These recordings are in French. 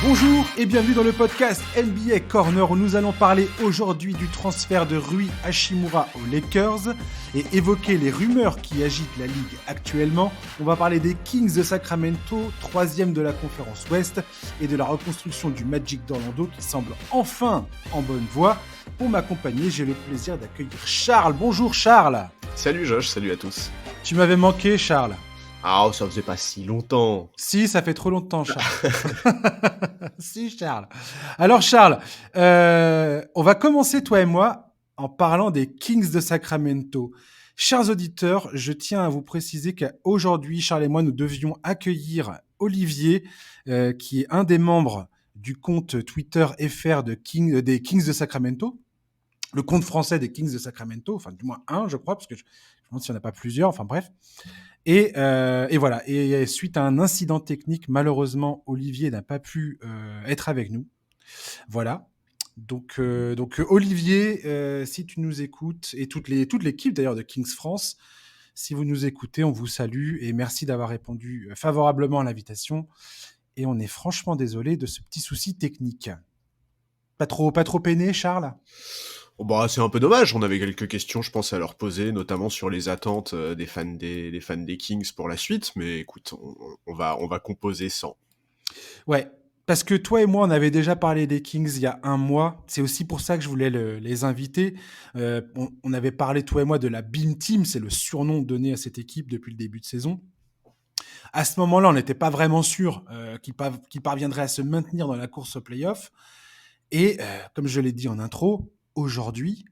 Bonjour et bienvenue dans le podcast NBA Corner où nous allons parler aujourd'hui du transfert de Rui Hachimura aux Lakers et évoquer les rumeurs qui agitent la ligue actuellement. On va parler des Kings de Sacramento, 3e de la conférence Ouest, et de la reconstruction du Magic d'Orlando qui semble enfin en bonne voie. Pour m'accompagner, j'ai le plaisir d'accueillir Charles. Bonjour Charles. Salut Josh, salut à tous. Tu m'avais manqué Charles. Ah, ça faisait pas si longtemps. Si, ça fait trop longtemps, Charles. Si, Charles. Alors, Charles, on va commencer, toi et moi, en parlant des Kings de Sacramento. Chers auditeurs, je tiens à vous préciser qu'aujourd'hui, Charles et moi, nous devions accueillir Olivier, qui est un des membres du compte Twitter FR des Kings de Sacramento, le compte français des Kings de Sacramento, enfin du moins un, je crois, parce que je me demande s'il n'y en a pas plusieurs, enfin bref. Et voilà. Et suite à un incident technique, malheureusement, Olivier n'a pas pu être avec nous. Voilà. Donc Olivier, si tu nous écoutes, et toute l'équipe d'ailleurs de Kings France, si vous nous écoutez, on vous salue et merci d'avoir répondu favorablement à l'invitation. Et on est franchement désolé de ce petit souci technique. Pas trop peiné, Charles ? Oh bah, c'est un peu dommage, on avait quelques questions, je pense, à leur poser, notamment sur les attentes des fans des Kings pour la suite, mais écoute, on va composer sans. Ouais, parce que toi et moi, on avait déjà parlé des Kings il y a un mois. C'est aussi pour ça que je voulais les inviter. On avait parlé, toi et moi, de la Beam Team. C'est le surnom donné à cette équipe depuis le début de saison. À ce moment-là, on n'était pas vraiment sûr qu'ils parviendraient à se maintenir dans la course au playoff. Et comme je l'ai dit en intro, aujourd'hui,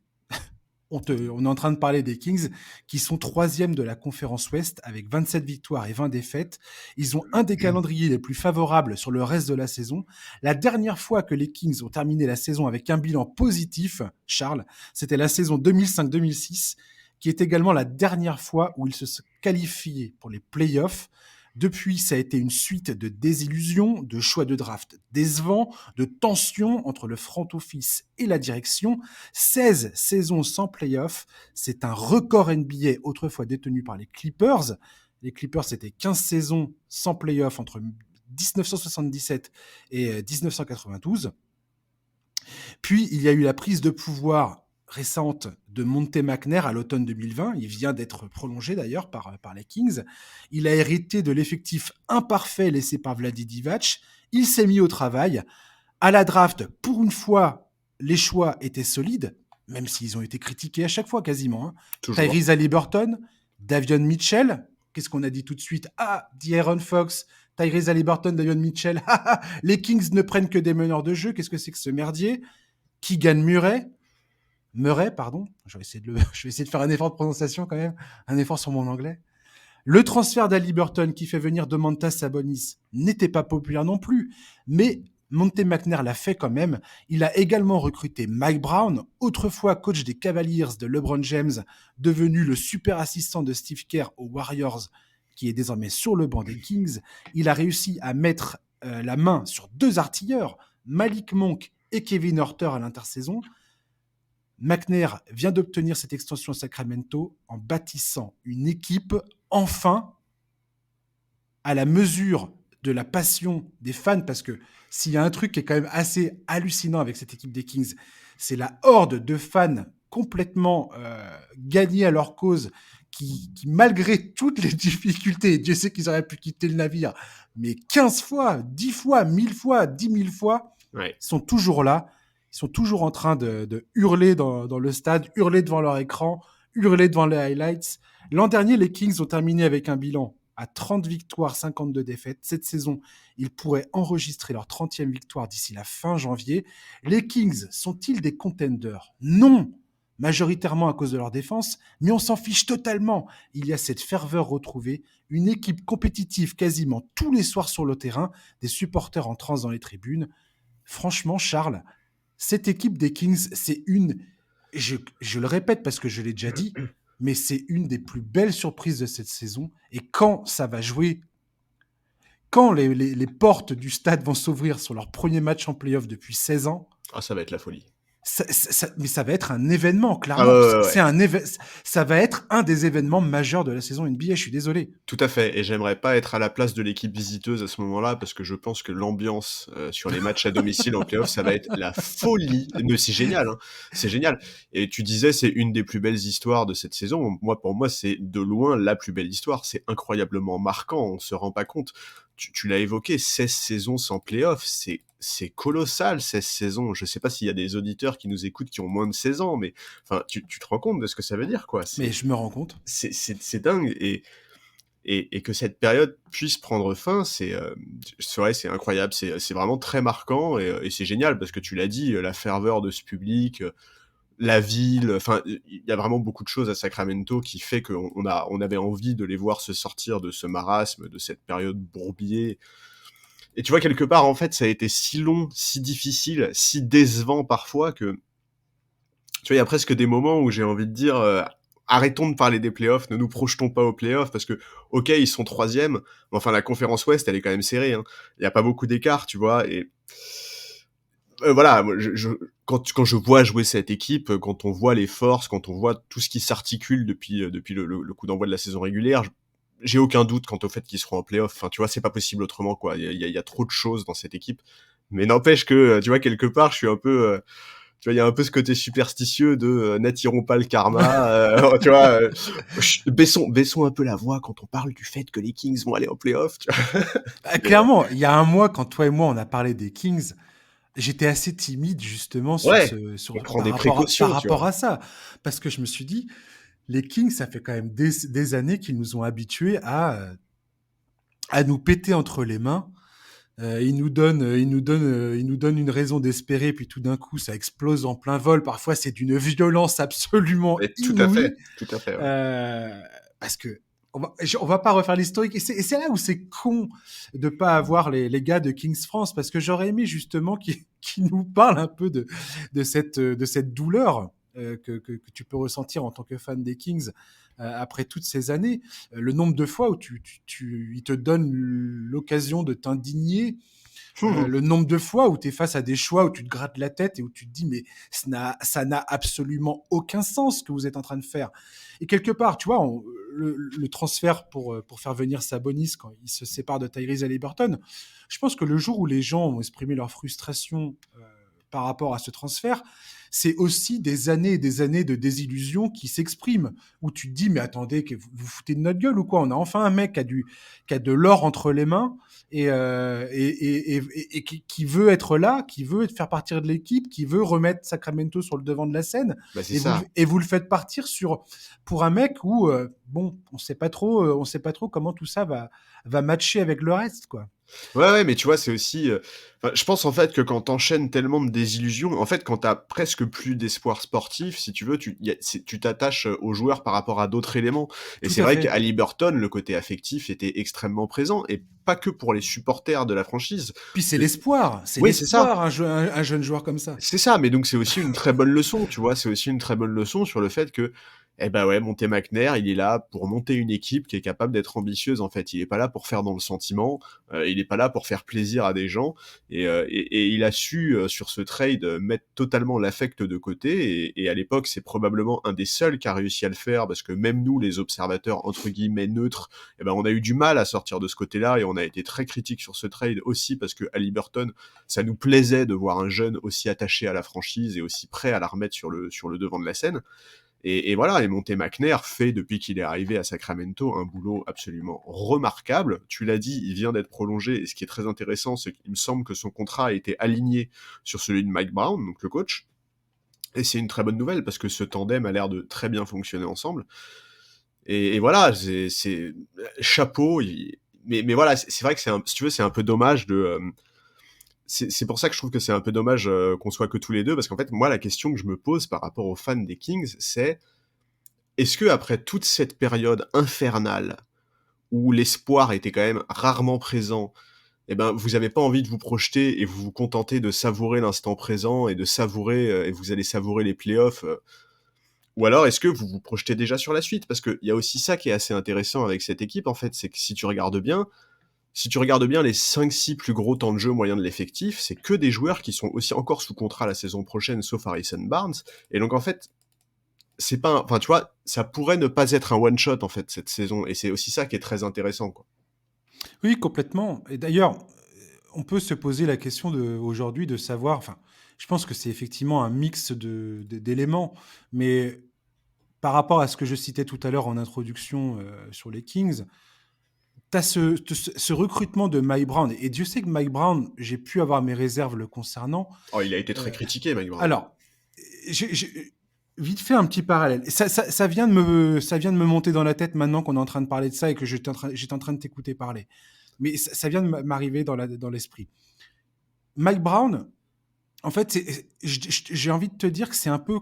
on est en train de parler des Kings qui sont 3e de la conférence Ouest avec 27 victoires et 20 défaites. Ils ont un des calendriers les plus favorables sur le reste de la saison. La dernière fois que les Kings ont terminé la saison avec un bilan positif, Charles, c'était la saison 2005-2006, qui est également la dernière fois où ils se qualifiaient pour les playoffs. Depuis, ça a été une suite de désillusions, de choix de draft décevants, de tensions entre le front office et la direction. 16 saisons sans playoff, c'est un record NBA autrefois détenu par les Clippers. Les Clippers, c'était 15 saisons sans playoff entre 1977 et 1992. Puis, il y a eu la prise de pouvoir récente de Monte McNair à l'automne 2020. Il vient d'être prolongé d'ailleurs par les Kings. Il a hérité de l'effectif imparfait laissé par Vlade Divac. Il s'est mis au travail. À la draft, pour une fois, les choix étaient solides, même s'ils ont été critiqués à chaque fois quasiment. Tyrese Haliburton, Davion Mitchell. Qu'est-ce qu'on a dit tout de suite ? Ah, De'Aaron Fox, Tyrese Haliburton, Davion Mitchell. Les Kings ne prennent que des meneurs de jeu. Qu'est-ce que c'est que ce merdier ? Keegan Murray, pardon. Je vais essayer de faire un effort de prononciation quand même, un effort sur mon anglais. Le transfert d'Haliburton qui fait venir Domantas Sabonis n'était pas populaire non plus, mais Monte McNair l'a fait quand même. Il a également recruté Mike Brown, autrefois coach des Cavaliers de LeBron James, devenu le super assistant de Steve Kerr aux Warriors, qui est désormais sur le banc des Kings. Il a réussi à mettre la main sur 2 artilleurs, Malik Monk et Kevin Huerter à l'intersaison. McNair vient d'obtenir cette extension à Sacramento en bâtissant une équipe enfin à la mesure de la passion des fans, parce que s'il y a un truc qui est quand même assez hallucinant avec cette équipe des Kings, c'est la horde de fans complètement gagnés à leur cause, qui malgré toutes les difficultés, Dieu sait qu'ils auraient pu quitter le navire, mais 15 fois, 10 fois, 1000 fois, 10 000 fois, sont toujours là. Ils sont toujours en train de hurler dans le stade, hurler devant leur écran, hurler devant les highlights. L'an dernier, les Kings ont terminé avec un bilan à 30 victoires, 52 défaites. Cette saison, ils pourraient enregistrer leur 30e victoire d'ici la fin janvier. Les Kings sont-ils des contenders ? Non, majoritairement à cause de leur défense, mais on s'en fiche totalement. Il y a cette ferveur retrouvée, une équipe compétitive quasiment tous les soirs sur le terrain, des supporters en transe dans les tribunes. Franchement, Charles, cette équipe des Kings, c'est je le répète parce que je l'ai déjà dit, mais c'est une des plus belles surprises de cette saison. Et quand ça va jouer, quand les portes du stade vont s'ouvrir sur leur premier match en play-off depuis 16 ans, ça va être la folie. Mais ça va être un événement, Ah ouais, clairement. ouais, C'est ouais. un ça va être un des événements majeurs de la saison NBA, je suis désolé. Tout à fait, et j'aimerais pas être à la place de l'équipe visiteuse à ce moment-là, parce que je pense que l'ambiance sur les matchs à domicile en playoff, ça va être la folie. Mais c'est génial, hein, c'est génial. Et tu disais, c'est une des plus belles histoires de cette saison. Moi, pour moi, c'est de loin la plus belle histoire. C'est incroyablement marquant, on se rend pas compte. Tu l'as évoqué, 16 saisons sans playoff, c'est colossal, 16 saisons. Je sais pas s'il y a des auditeurs qui nous écoutent qui ont moins de 16 ans, mais enfin, tu te rends compte de ce que ça veut dire, quoi. Mais je me rends compte. C'est dingue. Et que cette période puisse prendre fin, c'est vrai, c'est incroyable, c'est vraiment très marquant et c'est génial parce que tu l'as dit, la ferveur de ce public, la ville, enfin, il y a vraiment beaucoup de choses à Sacramento qui fait on avait envie de les voir se sortir de ce marasme, de cette période bourbier. Et tu vois, quelque part, en fait, ça a été si long, si difficile, si décevant parfois que tu vois, il y a presque des moments où j'ai envie de dire arrêtons de parler des playoffs, ne nous projetons pas aux playoffs parce que ok, ils sont troisième, mais enfin la conférence Ouest, elle est quand même serrée. Hein. Il y a pas beaucoup d'écart, tu vois. Et voilà, moi, quand je vois jouer cette équipe, quand on voit les forces, quand on voit tout ce qui s'articule depuis le coup d'envoi de la saison régulière, j'ai aucun doute quant au fait qu'ils seront en playoff. Enfin, tu vois, c'est pas possible autrement, quoi. Il y a trop de choses dans cette équipe. Mais n'empêche que, tu vois, quelque part, je suis un peu tu vois, il y a un peu ce côté superstitieux de n'attirons pas le karma, tu vois, baissons un peu la voix quand on parle du fait que les Kings vont aller en playoff, tu vois. Bah, Mais, clairement, il y a un mois, quand toi et moi, on a parlé des Kings, j'étais assez timide justement ouais, on prend des par précautions, tu vois. rapport à ça. Parce que je me suis dit, les Kings, ça fait quand même des années qu'ils nous ont habitués à nous péter entre les mains. Ils nous donnent une raison d'espérer, puis tout d'un coup, ça explose en plein vol. Parfois, c'est d'une violence absolument Mais inouïe. tout à fait, ouais. Euh, Parce que on va pas refaire l'historique. Et c'est là où c'est con de pas avoir les gars de Kings France, parce que j'aurais aimé justement qu'ils nous parlent un peu de cette douleur que tu peux ressentir en tant que fan des Kings après toutes ces années. Le nombre de fois où ils te donnent l'occasion de t'indigner, le nombre de fois où tu es face à des choix où tu te grattes la tête et où tu te dis mais ça n'a absolument aucun sens ce que vous êtes en train de faire. Et quelque part, tu vois, le transfert pour faire venir Sabonis quand il se sépare de Tyrese Haliburton, je pense que le jour où les gens ont exprimé leur frustration par rapport à ce transfert, c'est aussi des années et des années de désillusion qui s'expriment, où tu te dis, mais attendez, que vous foutez de notre gueule ou quoi? On a enfin un mec qui a de l'or entre les mains et qui veut être là, qui veut faire partir de l'équipe, qui veut remettre Sacramento sur le devant de la scène, Bah, c'est ça. et vous le faites partir pour un mec où, bon, on sait pas trop comment tout ça va matcher avec le reste, quoi. Ouais, ouais, mais tu vois, c'est aussi, enfin, je pense en fait que quand t'enchaînes tellement de désillusions, en fait, quand t'as presque plus d'espoir sportif, si tu veux, tu t'attaches aux joueurs par rapport à d'autres éléments. Et Tout c'est à vrai fait. qu'à Liberton, le côté affectif était extrêmement présent, et pas que pour les supporters de la franchise. Puis C'est- c'est Oui, c'est ça. l'espoir, un jeune joueur comme ça. C'est ça, mais donc c'est aussi une très bonne leçon, tu vois? C'est aussi une très bonne leçon sur le fait que, eh ben ouais, Monte McNair, il est là pour monter une équipe qui est capable d'être ambitieuse, en fait. Il est pas là pour faire dans le sentiment, il est pas là pour faire plaisir à des gens et il a su, sur ce trade, mettre totalement l'affect de côté et à l'époque, c'est probablement un des seuls qui a réussi à le faire parce que même nous, les observateurs entre guillemets «neutres», eh ben, on a eu du mal à sortir de ce côté-là et on a été très critiques sur ce trade aussi parce qu'à Liberton, ça nous plaisait de voir un jeune aussi attaché à la franchise et aussi prêt à la remettre sur le devant de la scène. Et voilà, et Monte McNair fait, depuis qu'il est arrivé à Sacramento, un boulot absolument remarquable. Tu l'as dit, il vient d'être prolongé, et ce qui est très intéressant, c'est qu'il me semble que son contrat a été aligné sur celui de Mike Brown, donc le coach. Et c'est une très bonne nouvelle, parce que ce tandem a l'air de très bien fonctionner ensemble. Et voilà, chapeau. Mais voilà, c'est vrai que si tu veux, c'est un peu dommage de... c'est pour ça que je trouve que c'est un peu dommage qu'on soit que tous les deux, parce qu'en fait, moi, la question que je me pose par rapport aux fans des Kings, c'est est-ce que après toute cette période infernale où l'espoir était quand même rarement présent, eh ben vous avez pas envie de vous projeter et vous vous contentez de savourer l'instant présent et de savourer et vous allez savourer les playoffs ou alors est-ce que vous vous projetez déjà sur la suite parce qu'il y a aussi ça qui est assez intéressant avec cette équipe en fait, c'est que si tu regardes bien, si tu regardes bien les 5-6 plus gros temps de jeu moyens de l'effectif, c'est que des joueurs qui sont aussi encore sous contrat la saison prochaine, sauf Harrison Barnes. Et donc en fait, c'est pas, enfin tu vois, ça pourrait ne pas être un one shot en fait cette saison, et c'est aussi ça qui est très intéressant, quoi. Oui, complètement. Et d'ailleurs, on peut se poser la question aujourd'hui de savoir, enfin, je pense que c'est effectivement un mix d'éléments, mais par rapport à ce que je citais tout à l'heure en introduction sur les Kings, tu as ce recrutement de Mike Brown, et Dieu sait que Mike Brown, j'ai pu avoir mes réserves le concernant. Oh, il a été très Euh, critiqué, Mike Brown. alors, vite fait un petit parallèle. Ça vient ça vient de me monter dans la tête maintenant qu'on est en train de parler de ça et que j'étais en train de t'écouter parler. Mais ça vient de m'arriver dans l'esprit. Mike Brown, en fait, j'ai envie de te dire que c'est un peu.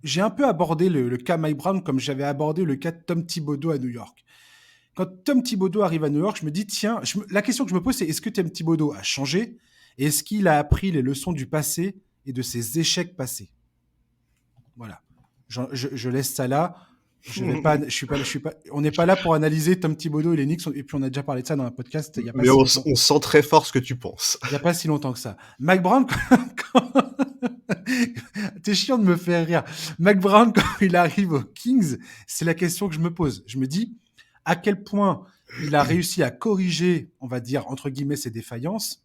J'ai un peu abordé le cas Mike Brown comme j'avais abordé le cas de Tom Thibodeau à New York. Quand Tom Thibodeau arrive à New York, je me dis, tiens, la question que je me pose, c'est est-ce que Tom Thibodeau a changé et est-ce qu'il a appris les leçons du passé et de ses échecs passés? Voilà. Je laisse ça là. Je vais pas, je suis pas, on n'est pas là pour analyser Tom Thibodeau et les Knicks, et puis on a déjà parlé de ça dans un podcast il n'y a pas Mais si longtemps. on sent très fort ce que tu penses. Il n'y a pas si longtemps que ça. Mike Brown, t'es chiant de me faire rire. Mike Brown, quand il arrive aux Kings, c'est la question que je me pose. Je me dis, à quel point il a réussi à corriger, on va dire, entre guillemets, ses défaillances,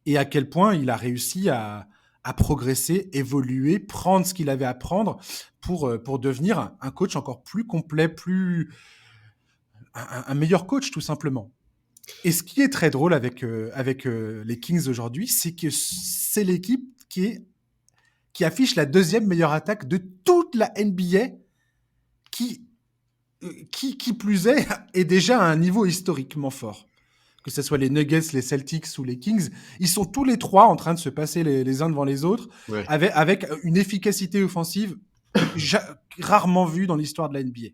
et à quel point il a réussi à progresser, évoluer, prendre ce qu'il avait à prendre pour devenir un coach encore plus complet, un meilleur coach, tout simplement. Et ce qui est très drôle avec les Kings aujourd'hui, c'est que c'est l'équipe qui affiche la deuxième meilleure attaque de toute la NBA, qui plus est déjà à un niveau historiquement fort. Que ce soit les Nuggets, les Celtics ou les Kings, ils sont tous les trois en train de se passer les uns devant les autres, Ouais. avec une efficacité offensive rarement vue dans l'histoire de la NBA.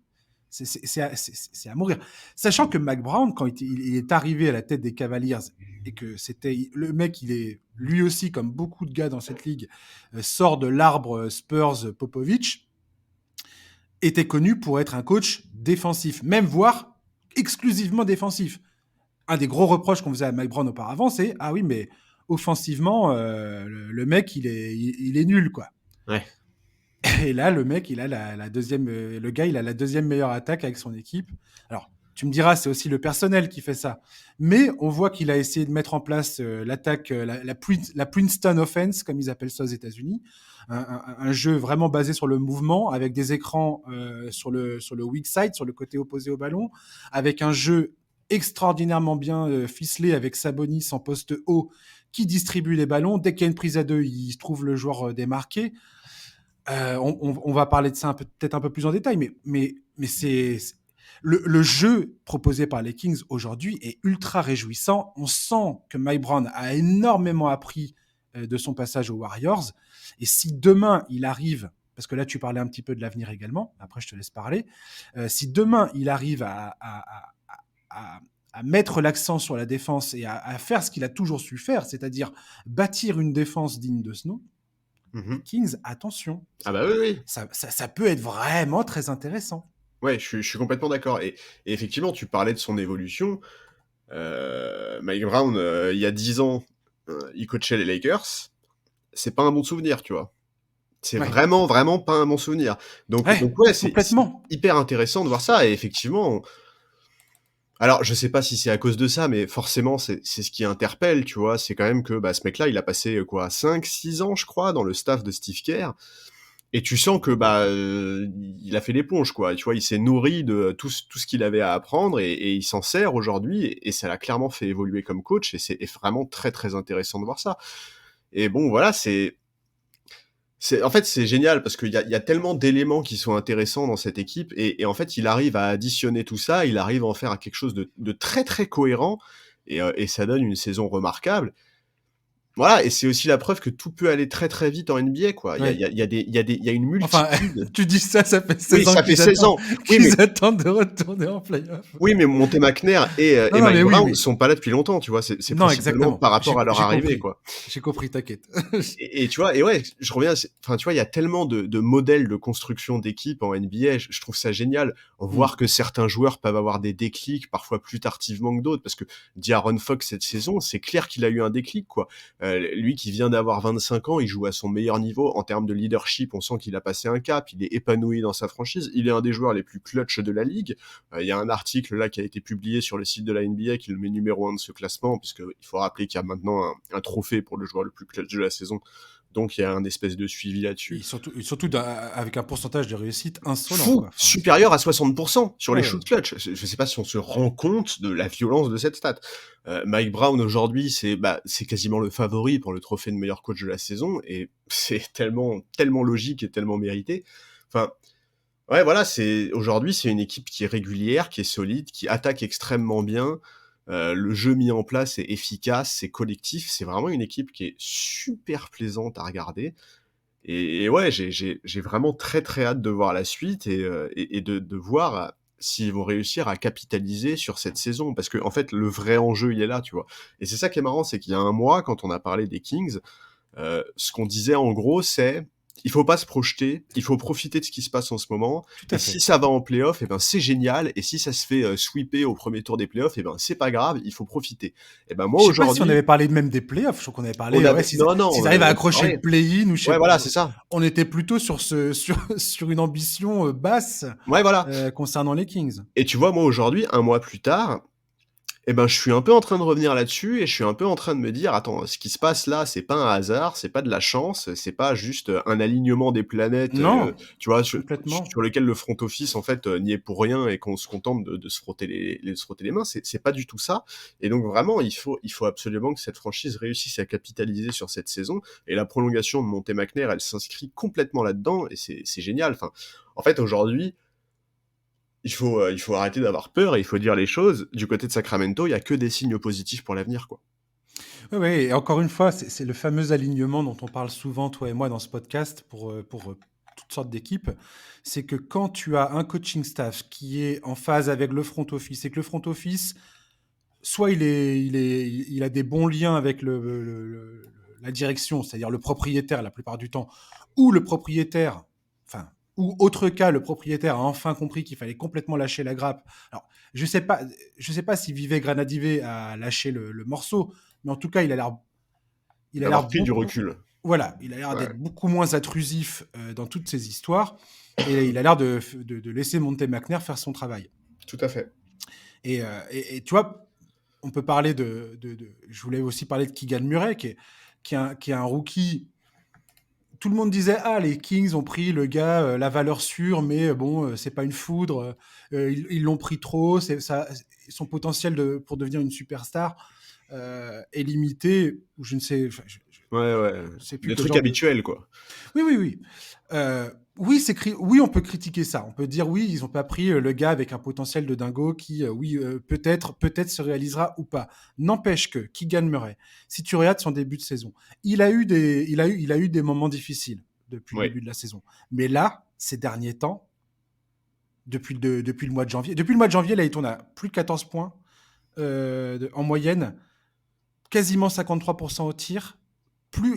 C'est à mourir. Sachant que Mike Brown, quand il est arrivé à la tête des Cavaliers, et que c'était le mec, il est lui aussi, comme beaucoup de gars dans cette ligue, sort de l'arbre Spurs Popovich, était connu pour être un coach défensif, même voire exclusivement défensif. Un des gros reproches qu'on faisait à Mike Brown auparavant, c'est ah oui, mais offensivement, le mec, il est nul, quoi. Ouais. Et là, le mec, il a la deuxième, le gars, il a la deuxième meilleure attaque avec son équipe. Alors, tu me diras, c'est aussi le personnel qui fait ça. Mais on voit qu'il a essayé de mettre en place l'attaque, la Princeton Offense, comme ils appellent ça aux États-Unis. Un jeu vraiment basé sur le mouvement, avec des écrans sur le weak side, sur le côté opposé au ballon, avec un jeu extraordinairement bien ficelé avec Sabonis en poste haut qui distribue les ballons. Dès qu'il y a une prise à deux, il trouve le joueur démarqué. On va parler de ça peut-être un peu plus en détail, mais c'est le jeu proposé par les Kings aujourd'hui est ultra réjouissant. On sent que Mike Brown a énormément appris de son passage aux Warriors. Et si demain il arrive, parce que là tu parlais un petit peu de l'avenir également, après je te laisse parler, si demain il arrive à mettre l'accent sur la défense et à faire ce qu'il a toujours su faire, c'est-à-dire bâtir une défense digne de ce nom, les Kings, attention, Ah bah oui, oui. ça peut être vraiment très intéressant. Ouais, je suis complètement d'accord. Et effectivement, tu parlais de son évolution. Mike Brown, il y a 10 ans, il coachait les Lakers. C'est pas un bon souvenir, tu vois. C'est Ouais, vraiment, vraiment pas un bon souvenir. Donc ouais, c'est complètement. hyper intéressant de voir ça. Et effectivement, alors je sais pas si c'est à cause de ça, mais forcément, c'est ce qui interpelle, tu vois. C'est quand même que bah, ce mec-là, il a passé quoi, 5-6 ans, je crois, dans le staff de Steve Kerr. Et tu sens que bah il a fait l'éponge, quoi. Tu vois, il s'est nourri de tout ce qu'il avait à apprendre, et il s'en sert aujourd'hui, et ça l'a clairement fait évoluer comme coach, et c'est vraiment très très intéressant de voir ça. Et bon, voilà, en fait c'est génial parce qu'il y a tellement d'éléments qui sont intéressants dans cette équipe, et en fait il arrive à additionner tout ça, il arrive à en faire quelque chose de très très cohérent, et ça donne une saison remarquable. Voilà, et c'est aussi la preuve que tout peut aller très, très vite en NBA, quoi. Il y a il Ouais. y a il y a des il y a des il y a une Enfin, multitude. tu dis ça, ça fait Oui, 16 ans ça fait 16 ans. Oui, mais qu'ils attendent de retourner en play-off. oui, mais Monte McNair Non, et non, mais Mike oui, Brown oui. sont pas là depuis longtemps, tu vois? C'est Non, principalement exactement. par rapport à leur J'ai arrivée, compris. quoi. J'ai compris, t'inquiète. Et tu vois, et ouais, je reviens, enfin, tu vois, il y a tellement de modèles de construction d'équipe en NBA, je trouve ça génial. Mmh. Voir que certains joueurs peuvent avoir des déclics, parfois plus tardivement que d'autres, parce que De'Aaron Fox, cette saison, c'est clair qu'il a eu un déclic, quoi. Lui qui vient d'avoir 25 ans, il joue à son meilleur niveau. En termes de leadership, on sent qu'il a passé un cap, il est épanoui dans sa franchise, il est un des joueurs les plus clutch de la ligue. Il y a un article là qui a été publié sur le site de la NBA qui le met numéro 1 de ce classement, puisque il faut rappeler qu'il y a maintenant un trophée pour le joueur le plus clutch de la saison. Donc il y a un espèce de suivi là-dessus. Et surtout avec un pourcentage de réussite insolent, Fou, quoi. Enfin, supérieur à 60% sur les ouais, ouais. shoots clutch. Je sais pas si on se rend compte de la violence de cette stat. Mike Brown aujourd'hui, c'est quasiment le favori pour le trophée de meilleur coach de la saison, et c'est tellement logique et tellement mérité. Enfin, ouais, voilà, aujourd'hui, c'est une équipe qui est régulière, qui est solide, qui attaque extrêmement bien. Le jeu mis en place est efficace, c'est collectif. C'est vraiment une équipe qui est super plaisante à regarder. Et ouais, j'ai vraiment très très hâte de voir la suite et de voir s'ils vont réussir à capitaliser sur cette saison. Parce que en fait, le vrai enjeu, il est là, tu vois. Et c'est ça qui est marrant, c'est qu'il y a un mois, quand on a parlé des Kings, ce qu'on disait en gros, c'est il faut pas se projeter, il faut profiter de ce qui se passe en ce moment. Tout Et à si fait. ça va en playoff, et ben c'est génial. Et si ça se fait sweeper au premier tour des playoffs, et ben c'est pas grave, il faut profiter. Et ben moi Je sais pas si on aujourd'hui, avait parlé même des playoffs. Je crois qu'on avait on parlé, ouais, avait non non, s'ils on arrivent avait à même pas accrocher parlé. le play-in ou je sais Ouais, pas. voilà, c'est ça. On était plutôt sur une ambition basse Ouais, voilà. concernant les Kings. Et tu vois, moi aujourd'hui, un mois plus tard, eh ben, je suis un peu en train de revenir là-dessus et je suis un peu en train de me dire: «Attends, ce qui se passe là, c'est pas un hasard, c'est pas de la chance, c'est pas juste, un alignement des planètes, Non, tu vois, sur complètement. lequel le front office, en fait, n'y est pour rien et qu'on se contente de se frotter les mains». C'est pas du tout ça, et donc vraiment, il faut absolument que cette franchise réussisse à capitaliser sur cette saison, et la prolongation de Monte McNair, elle s'inscrit complètement là-dedans, et c'est génial. Enfin, en fait, aujourd'hui, il faut arrêter d'avoir peur et il faut dire les choses. Du côté de Sacramento, il y a que des signes positifs pour l'avenir, quoi. Oui, oui, et encore une fois, c'est le fameux alignement dont on parle souvent, toi et moi, dans ce podcast, pour toutes sortes d'équipes. C'est que quand tu as un coaching staff qui est en phase avec le front office et que le front office, soit il a des bons liens avec la direction, c'est-à-dire le propriétaire la plupart du temps, ou le propriétaire, enfin, ou autre cas, le propriétaire a enfin compris qu'il fallait complètement lâcher la grappe. Alors, je sais pas si Vivek Granadivé a lâché le morceau, mais en tout cas, il a l'air D'avoir pris du beaucoup, recul. voilà, il a l'air Ouais, d'être beaucoup moins intrusif dans toutes ces histoires, et il a l'air de laisser Monte McNair faire son travail. tout à fait. Et tu vois, on peut parler je voulais aussi parler de Keegan Murray, qui est un rookie. Tout le monde disait, ah, les Kings ont pris le gars, la valeur sûre, mais bon, c'est pas une foudre. Ils l'ont pris trop. Son potentiel pour devenir une superstar est limité. Ou je ne sais, enfin, Ouais, ouais, je sais plus des quel trucs genre de. habituels, quoi. Oui, oui, oui. Oui, oui, on peut critiquer ça. On peut dire oui, ils n'ont pas pris le gars avec un potentiel de dingo qui, oui, peut-être se réalisera ou pas. N'empêche que Keegan Murray, si tu regardes son début de saison, il a eu des moments difficiles depuis le Ouais. début de la saison. Mais là, ces derniers temps, depuis le mois de janvier, là, il tourne à plus de 14 points en moyenne, quasiment 53% au tir,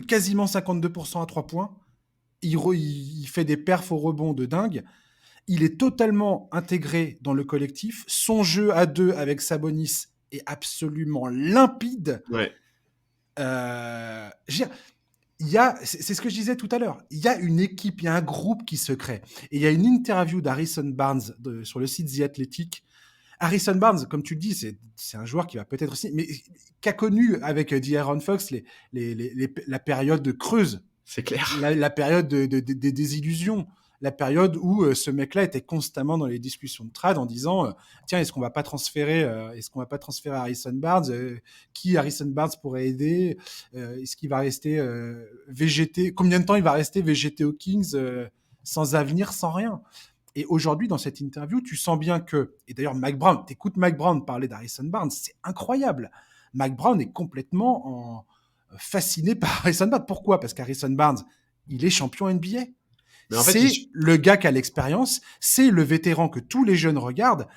quasiment 52% à 3 points. Il fait des perfs au rebond de dingue. Il est totalement intégré dans le collectif. Son jeu à deux avec Sabonis est absolument limpide. Ouais. C'est ce que je disais tout à l'heure. Il y a une équipe, il y a un groupe qui se crée. Et il y a une interview d'Harrison Barnes sur le site The Athletic. Harrison Barnes, comme tu le dis, c'est un joueur qui va peut-être aussi, mais qui a connu avec De'Aaron Fox la période creuse, C'est clair. la période des désillusions, la période où ce mec-là était constamment dans les discussions de trade en disant tiens, est-ce qu'on va pas transférer Harrison Barnes, qui Harrison Barnes pourrait aider, est-ce qu'il va rester végété, combien de temps il va rester végété aux Kings, sans avenir, sans rien. Et aujourd'hui, dans cette interview, tu sens bien que, et d'ailleurs Mike Brown, t'écoutes Mike Brown parler d'Harrison Barnes, c'est incroyable. Mike Brown est complètement fasciné par Harrison Barnes. Pourquoi? Parce qu'Harrison Barnes, il est champion NBA. Mais en fait, il... C'est le gars qui a l'expérience, c'est le vétéran que tous les jeunes regardent,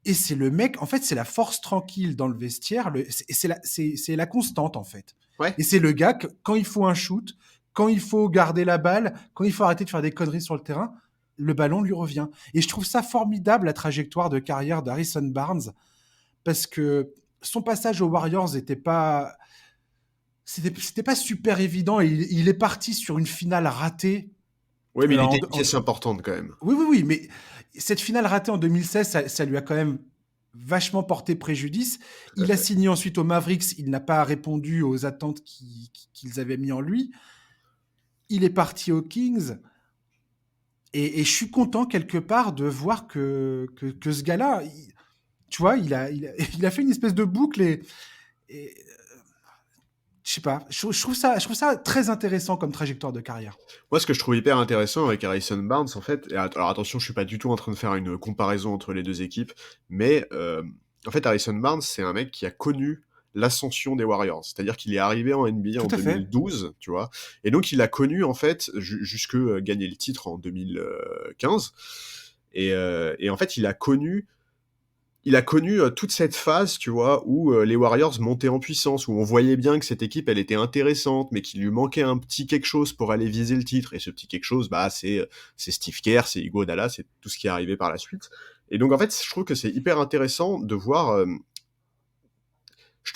et c'est le mec, en fait, c'est la force tranquille dans le vestiaire, c'est la constante, en fait. ouais. Et c'est le gars que, quand il faut un shoot, quand il faut garder la balle, quand il faut arrêter de faire des conneries sur le terrain, le ballon lui revient. Et je trouve ça formidable, la trajectoire de carrière d'Harrison Barnes, parce que son passage aux Warriors n'était pas... C'était pas super évident. Il est parti sur une finale ratée. Oui, mais il Alors, était une pièce importante quand même. oui, oui, oui, mais cette finale ratée en 2016, ça lui a quand même vachement porté préjudice. Tout à Il a fait. signé ensuite aux Mavericks, il n'a pas répondu aux attentes qu'ils avaient mis en lui. Il est parti aux Kings, et je suis content quelque part de voir que ce gars-là, tu vois, il a fait une espèce de boucle, et je sais pas, je trouve ça très intéressant comme trajectoire de carrière. Moi, ce que je trouve hyper intéressant avec Harrison Barnes, en fait, alors attention, je suis pas du tout en train de faire une comparaison entre les deux équipes, mais en fait, Harrison Barnes, c'est un mec qui a connu l'ascension des Warriors. C'est-à-dire qu'il est arrivé en NBA en Tout à fait. 2012, tu vois, et donc il a connu, en fait, jusque gagner le titre en 2015, et en fait, il a connu toute cette phase, tu vois, où les Warriors montaient en puissance, où on voyait bien que cette équipe, elle était intéressante, mais qu'il lui manquait un petit quelque chose pour aller viser le titre. Et ce petit quelque chose, bah, c'est Steve Kerr, c'est Iguodala, c'est tout ce qui est arrivé par la suite. Et donc, en fait, je trouve que c'est hyper intéressant de voir...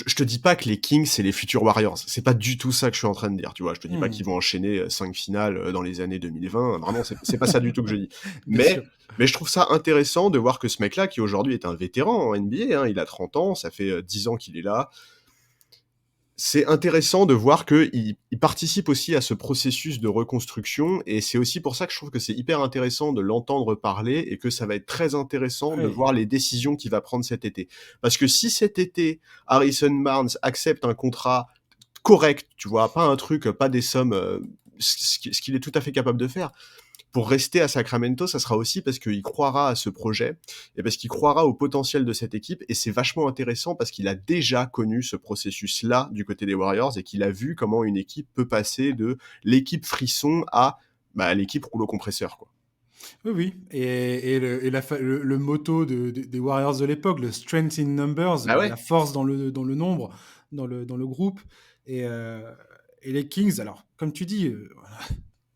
je te dis pas que les Kings, c'est les futurs Warriors. C'est pas du tout ça que je suis en train de dire, tu vois. Je te dis pas qu'ils vont enchaîner 5 finales dans les années 2020. Vraiment, c'est pas ça du tout que je dis. Bien sûr. Mais je trouve ça intéressant de voir que ce mec-là, qui aujourd'hui est un vétéran en NBA, hein, il a 30 ans, ça fait 10 ans qu'il est là, c'est intéressant de voir qu'il participe aussi à ce processus de reconstruction, et c'est aussi pour ça que je trouve que c'est hyper intéressant de l'entendre parler, et que ça va être très intéressant de Ouais. voir les décisions qu'il va prendre cet été. Parce que si cet été, Harrison Barnes accepte un contrat correct, tu vois, pas un truc, pas des sommes, ce qu'il est tout à fait capable de faire, pour rester à Sacramento, ça sera aussi parce qu'il croira à ce projet, et parce qu'il croira au potentiel de cette équipe, et c'est vachement intéressant parce qu'il a déjà connu ce processus-là du côté des Warriors, et qu'il a vu comment une équipe peut passer de l'équipe frisson à l'équipe rouleau compresseur, quoi. Oui, oui. Le motto des Warriors de l'époque, le strength in numbers, Bah la ouais, force dans le nombre, dans le groupe. Et, euh, et les Kings, alors, comme tu dis,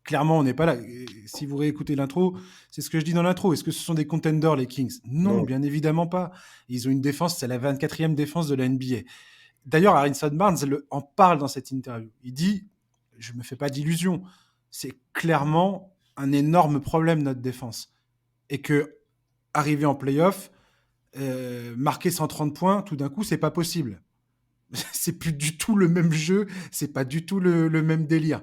clairement, on n'est pas là. Et si vous réécoutez l'intro, c'est ce que je dis dans l'intro. Est-ce que ce sont des contenders, les Kings? Non, non, bien évidemment pas. Ils ont une défense, c'est la 24e défense de la NBA. D'ailleurs, Harrison Barnes en parle dans cette interview. Il dit, je me fais pas d'illusions, c'est clairement un énorme problème, notre défense. Et que arriver en playoff, marquer 130 points, tout d'un coup, c'est pas possible. C'est plus du tout le même jeu, c'est pas du tout le même délire.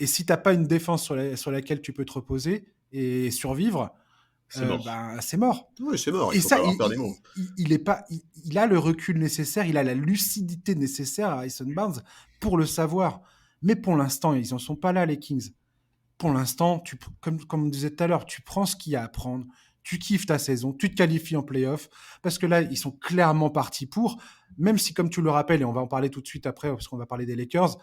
Et si t'as pas une défense sur laquelle tu peux te reposer et survivre, c'est mort. ben, c'est mort. Oui, c'est mort, il Et faut pas ça, avoir peur des mots. il est pas, il a le recul nécessaire, il a la lucidité nécessaire à Harrison Barnes pour le savoir. Mais pour l'instant, ils en sont pas là, les Kings. Pour l'instant, comme on disait tout à l'heure, tu prends ce qu'il y a à prendre, tu kiffes ta saison, tu te qualifies en playoff, parce que là, ils sont clairement partis pour, même si, comme tu le rappelles, et on va en parler tout de suite après, parce qu'on va parler des Lakers,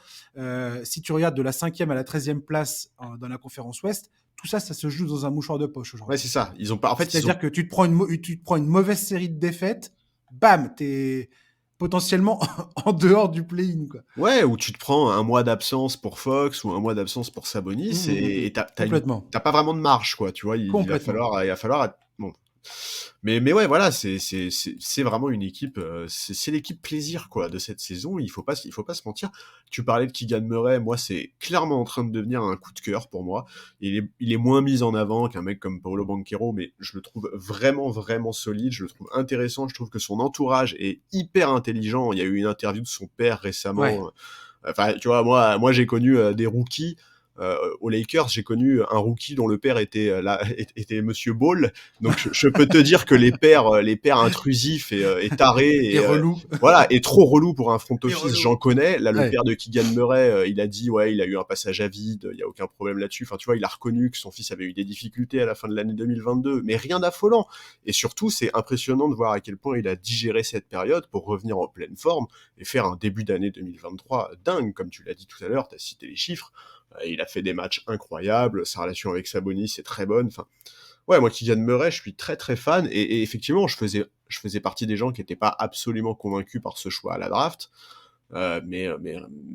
si tu regardes de la 5e à la 13e place dans la conférence Ouest, tout ça, ça se joue dans un mouchoir de poche Ouais, aujourd'hui. c'est ça. Ils ont pas, en fait, ils ont C'est-à-dire que tu te prends une mauvaise série de défaites, bam, t'es potentiellement en dehors du play-in, quoi. Ouais, ou tu te prends un mois d'absence pour Fox ou un mois d'absence pour Sabonis, et Complètement. t'as pas vraiment de marge, quoi. Tu vois, Complètement. il va falloir bon. Mais ouais, voilà, c'est vraiment une équipe, c'est l'équipe plaisir, quoi, de cette saison. Il faut pas se mentir. Tu parlais de Keegan Murray, moi, c'est clairement en train de devenir un coup de cœur pour moi. Il est moins mis en avant qu'un mec comme Paolo Banchero, mais je le trouve vraiment, vraiment solide. Je le trouve intéressant. Je trouve que son entourage est hyper intelligent. Il y a eu une interview de son père Ouais. récemment. Enfin, tu vois, moi j'ai connu des rookies. Aux Lakers, j'ai connu un rookie dont le père était Monsieur Ball. Donc je peux te dire que les pères intrusifs et tarés Et relou. voilà, et trop relou pour un front Et office, relou. j'en connais. Là, le Ouais. père de Keegan Murray, il a dit ouais, il a eu un passage à vide, il y a aucun problème là-dessus. Enfin, tu vois, il a reconnu que son fils avait eu des difficultés à la fin de l'année 2022, mais rien d'affolant. Et surtout, c'est impressionnant de voir à quel point il a digéré cette période pour revenir en pleine forme et faire un début d'année 2023 dingue, comme tu l'as dit tout à l'heure, tu as cité les chiffres. Il a fait des matchs incroyables, sa relation avec Sabonis est très bonne. Enfin, ouais, moi, Keegan Murray, je suis très très fan. Et effectivement, je faisais partie des gens qui n'étaient pas absolument convaincus par ce choix à la draft. Mais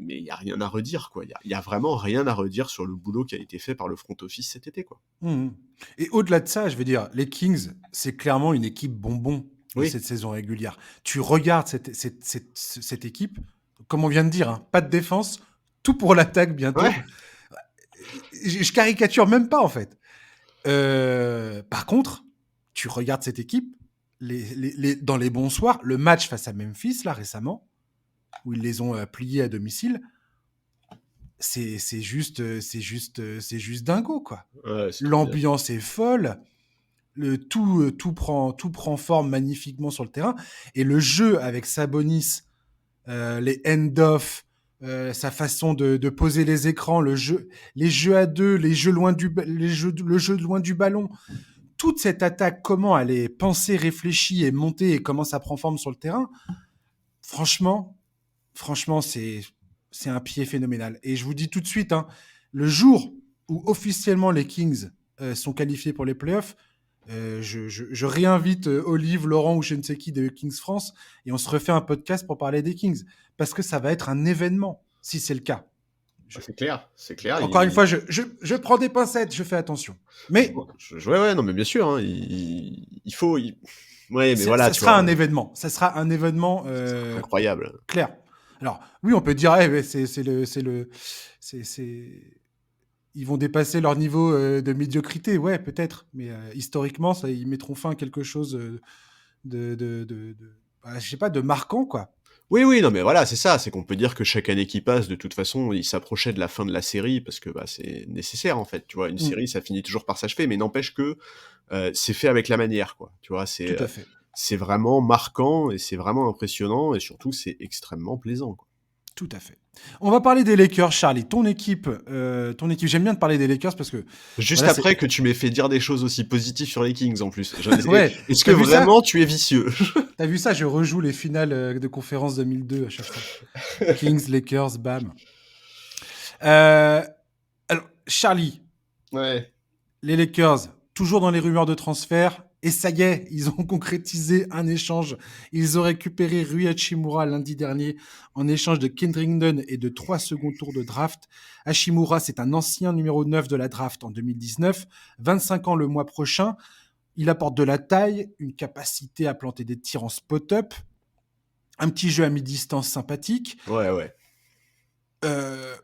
il y a rien à redire, quoi. Il y a vraiment rien à redire sur le boulot qui a été fait par le front office cet été, quoi. Mmh. Et au-delà de ça, je veux dire, les Kings, c'est clairement une équipe bonbon de Oui, cette saison régulière. Tu regardes cette équipe, comme on vient de dire, hein, pas de défense, tout pour l'attaque bientôt. ouais, Je caricature même pas, en fait. Par contre, tu regardes cette équipe, dans les bons soirs, le match face à Memphis, là, récemment, où ils les ont pliés à domicile, c'est juste dingo, quoi. ouais, c'est trop bien. L'ambiance est folle, tout prend forme magnifiquement sur le terrain, et le jeu avec Sabonis, les end-off, sa façon de poser les écrans, les jeux à deux, le jeu loin du ballon, toute cette attaque, comment elle est pensée, réfléchie et montée, et comment ça prend forme sur le terrain, franchement, franchement, c'est un pied phénoménal. Et je vous dis tout de suite, hein, le jour où officiellement les Kings sont qualifiés pour les playoffs, je réinvite Olive, Laurent ou je ne sais qui de Kings France et on se refait un podcast pour parler des Kings. Parce que ça va être un événement, si c'est le cas. Ah, c'est clair, c'est clair. Encore une fois, je prends des pincettes, je fais attention. Mais Ouais, ouais, non, mais bien sûr, hein, il faut. Ouais, mais voilà, ça tu sera vois, un événement. Ça sera un événement c'est incroyable. clair. Alors, oui, on peut dire, ils vont dépasser leur niveau de médiocrité, ouais, peut-être. Mais historiquement, ils mettront fin à quelque chose je sais pas, de marquant, quoi. Oui, oui, non, mais voilà, c'est ça, c'est qu'on peut dire que chaque année qui passe, de toute façon, il s'approchait de la fin de la série parce que bah, c'est nécessaire en fait, tu vois. Une Mm, série, ça finit toujours par s'achever, mais n'empêche que c'est fait avec la manière, quoi. Tu vois, tout à fait. c'est vraiment marquant et c'est vraiment impressionnant et surtout c'est extrêmement plaisant, quoi. Tout à fait. On va parler des Lakers, Charlie. Ton équipe. J'aime bien te parler des Lakers parce que Juste voilà, c'est après que tu m'aies fait dire des choses aussi positives sur les Kings en plus. ouais. Est-ce que T'as vu ça? vraiment tu es vicieux? T'as vu ça? Je rejoue les finales de conférence 2002 à chaque fois. Kings, Lakers, bam. Euh, alors, Charlie, Ouais. les Lakers, toujours dans les rumeurs de transfert. Et ça y est, ils ont concrétisé un échange. Ils ont récupéré Rui Hachimura lundi dernier en échange de Kendrick Nunn et de 3 seconds tours de draft. Hachimura, c'est un ancien numéro 9 de la draft en 2019, 25 ans le mois prochain. Il apporte de la taille, une capacité à planter des tirs en spot-up, un petit jeu à mi-distance sympathique. Ouais, ouais. Euh,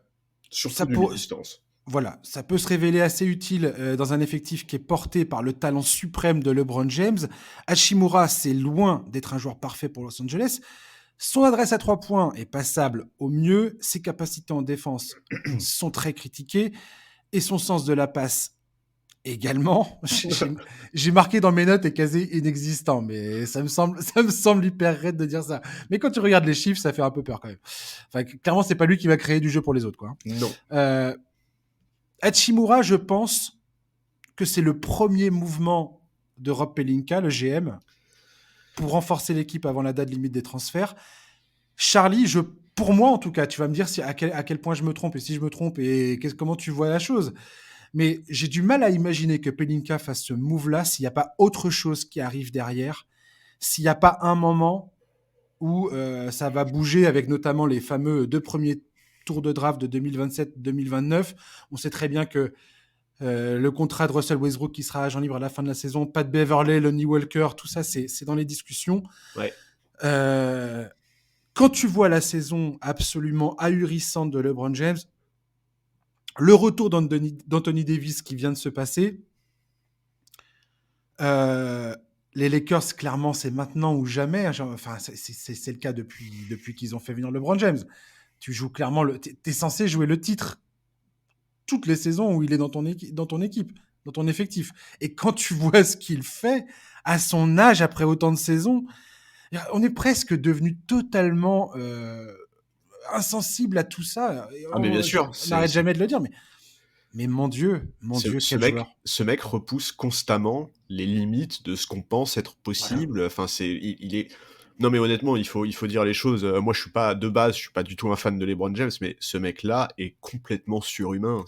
Surtout ça, de pour, mi-distance. Voilà, ça peut se révéler assez utile dans un effectif qui est porté par le talent suprême de LeBron James. Hachimura, c'est loin d'être un joueur parfait pour Los Angeles. Son adresse à 3 points est passable au mieux. Ses capacités en défense sont très critiquées. Et son sens de la passe également. J'ai marqué dans mes notes est quasi inexistant, mais ça me semble hyper raide de dire ça. Mais quand tu regardes les chiffres, ça fait un peu peur quand même. Enfin, clairement, c'est pas lui qui va créer du jeu pour les autres, quoi. Non. Euh, Hachimura, je pense que c'est le premier mouvement de Rob Pelinka, le GM, pour renforcer l'équipe avant la date limite des transferts. Charlie, pour moi en tout cas, tu vas me dire à quel point je me trompe et si je me trompe et comment tu vois la chose. Mais j'ai du mal à imaginer que Pelinka fasse ce move-là s'il n'y a pas autre chose qui arrive derrière, s'il n'y a pas un moment où ça va bouger avec notamment les fameux 2 premiers tours de draft de 2027-2029. On sait très bien que le contrat de Russell Westbrook qui sera agent libre à la fin de la saison, Pat Beverley, Lonnie Walker, tout ça, c'est dans les discussions. Ouais. Euh, Quand tu vois la saison absolument ahurissante de LeBron James, le retour d'Anthony Davis qui vient de se passer, euh, les Lakers, clairement, c'est maintenant ou jamais. Enfin, c'est le cas depuis qu'ils ont fait venir LeBron James. Tu joues clairement, t'es censé jouer le titre. toutes les saisons où il est dans ton équipe, dans ton effectif. Et quand tu vois ce qu'il fait à son âge après autant de saisons, on est presque devenu totalement insensible à tout ça. Et Ah mais bien sûr, on n'arrête jamais de le dire, mais mon ce, Dieu, ce quel mec, joueur. ce mec repousse constamment les limites de ce qu'on pense être Voilà. possible. Enfin, il est. Non, mais honnêtement, il faut dire les choses. Moi, je suis pas du tout un fan de LeBron James, mais ce mec-là est complètement surhumain.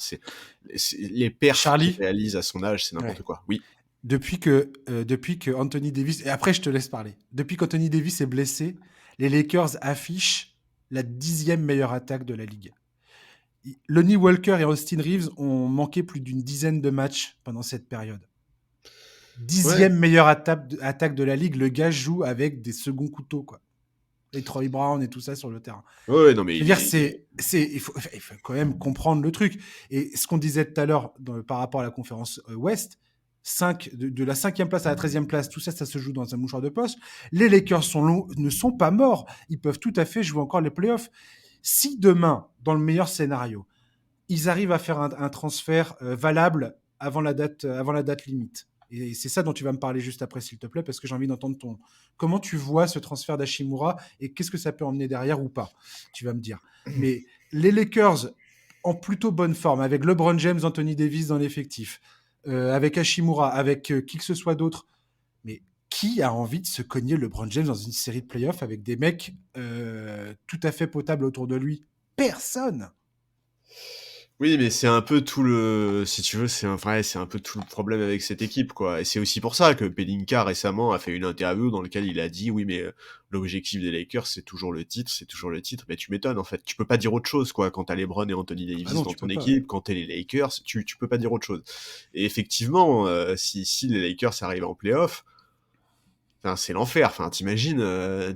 Les perfs qu'il Charlie, réalise à son âge, c'est n'importe ouais. quoi. Oui. Depuis que Anthony Davis, et après je te laisse parler, depuis qu'Anthony Davis est blessé, les Lakers affichent la 10e meilleure attaque de la ligue. Lonnie Walker et Austin Reeves ont manqué plus d'une dizaine de matchs pendant cette période. Ouais. 10e meilleure attaque de la ligue, le gars joue avec des seconds couteaux, quoi. Et Troy Brown et tout ça sur le terrain. Ouais, non, mais C'est-à-dire, il faut quand même comprendre le truc. Et ce qu'on disait tout à l'heure par rapport à la conférence Ouest, de la 5e place à la 13e place, tout ça, ça se joue dans un mouchoir de poche. Les Lakers ne sont pas morts. Ils peuvent tout à fait jouer encore les playoffs. Si demain, dans le meilleur scénario, ils arrivent à faire un transfert valable avant la date limite. Et c'est ça dont tu vas me parler juste après, s'il te plaît, parce que j'ai envie d'entendre comment tu vois ce transfert d'Hachimura et qu'est-ce que ça peut emmener derrière ou pas. Tu vas me dire. Mais les Lakers en plutôt bonne forme, avec LeBron James, Anthony Davis dans l'effectif, avec Hachimura, avec qui que ce soit d'autre. Mais qui a envie de se cogner LeBron James dans une série de playoffs avec des mecs tout à fait potables autour de lui? Personne. Oui, mais c'est un peu tout le, si tu veux, c'est un peu tout le problème avec cette équipe, quoi. Et c'est aussi pour ça que Pelinka récemment a fait une interview dans laquelle il a dit, oui, mais l'objectif des Lakers, c'est toujours le titre, c'est toujours le titre. Mais tu m'étonnes, en fait. Tu peux pas dire autre chose, quoi. Quand t'as LeBron et Anthony Ah Davis non, dans tu ton peux pas. équipe, quand t'es les Lakers, tu peux pas dire autre chose. Et effectivement, si les Lakers arrivent en playoff, enfin, c'est l'enfer. Enfin, t'imagines,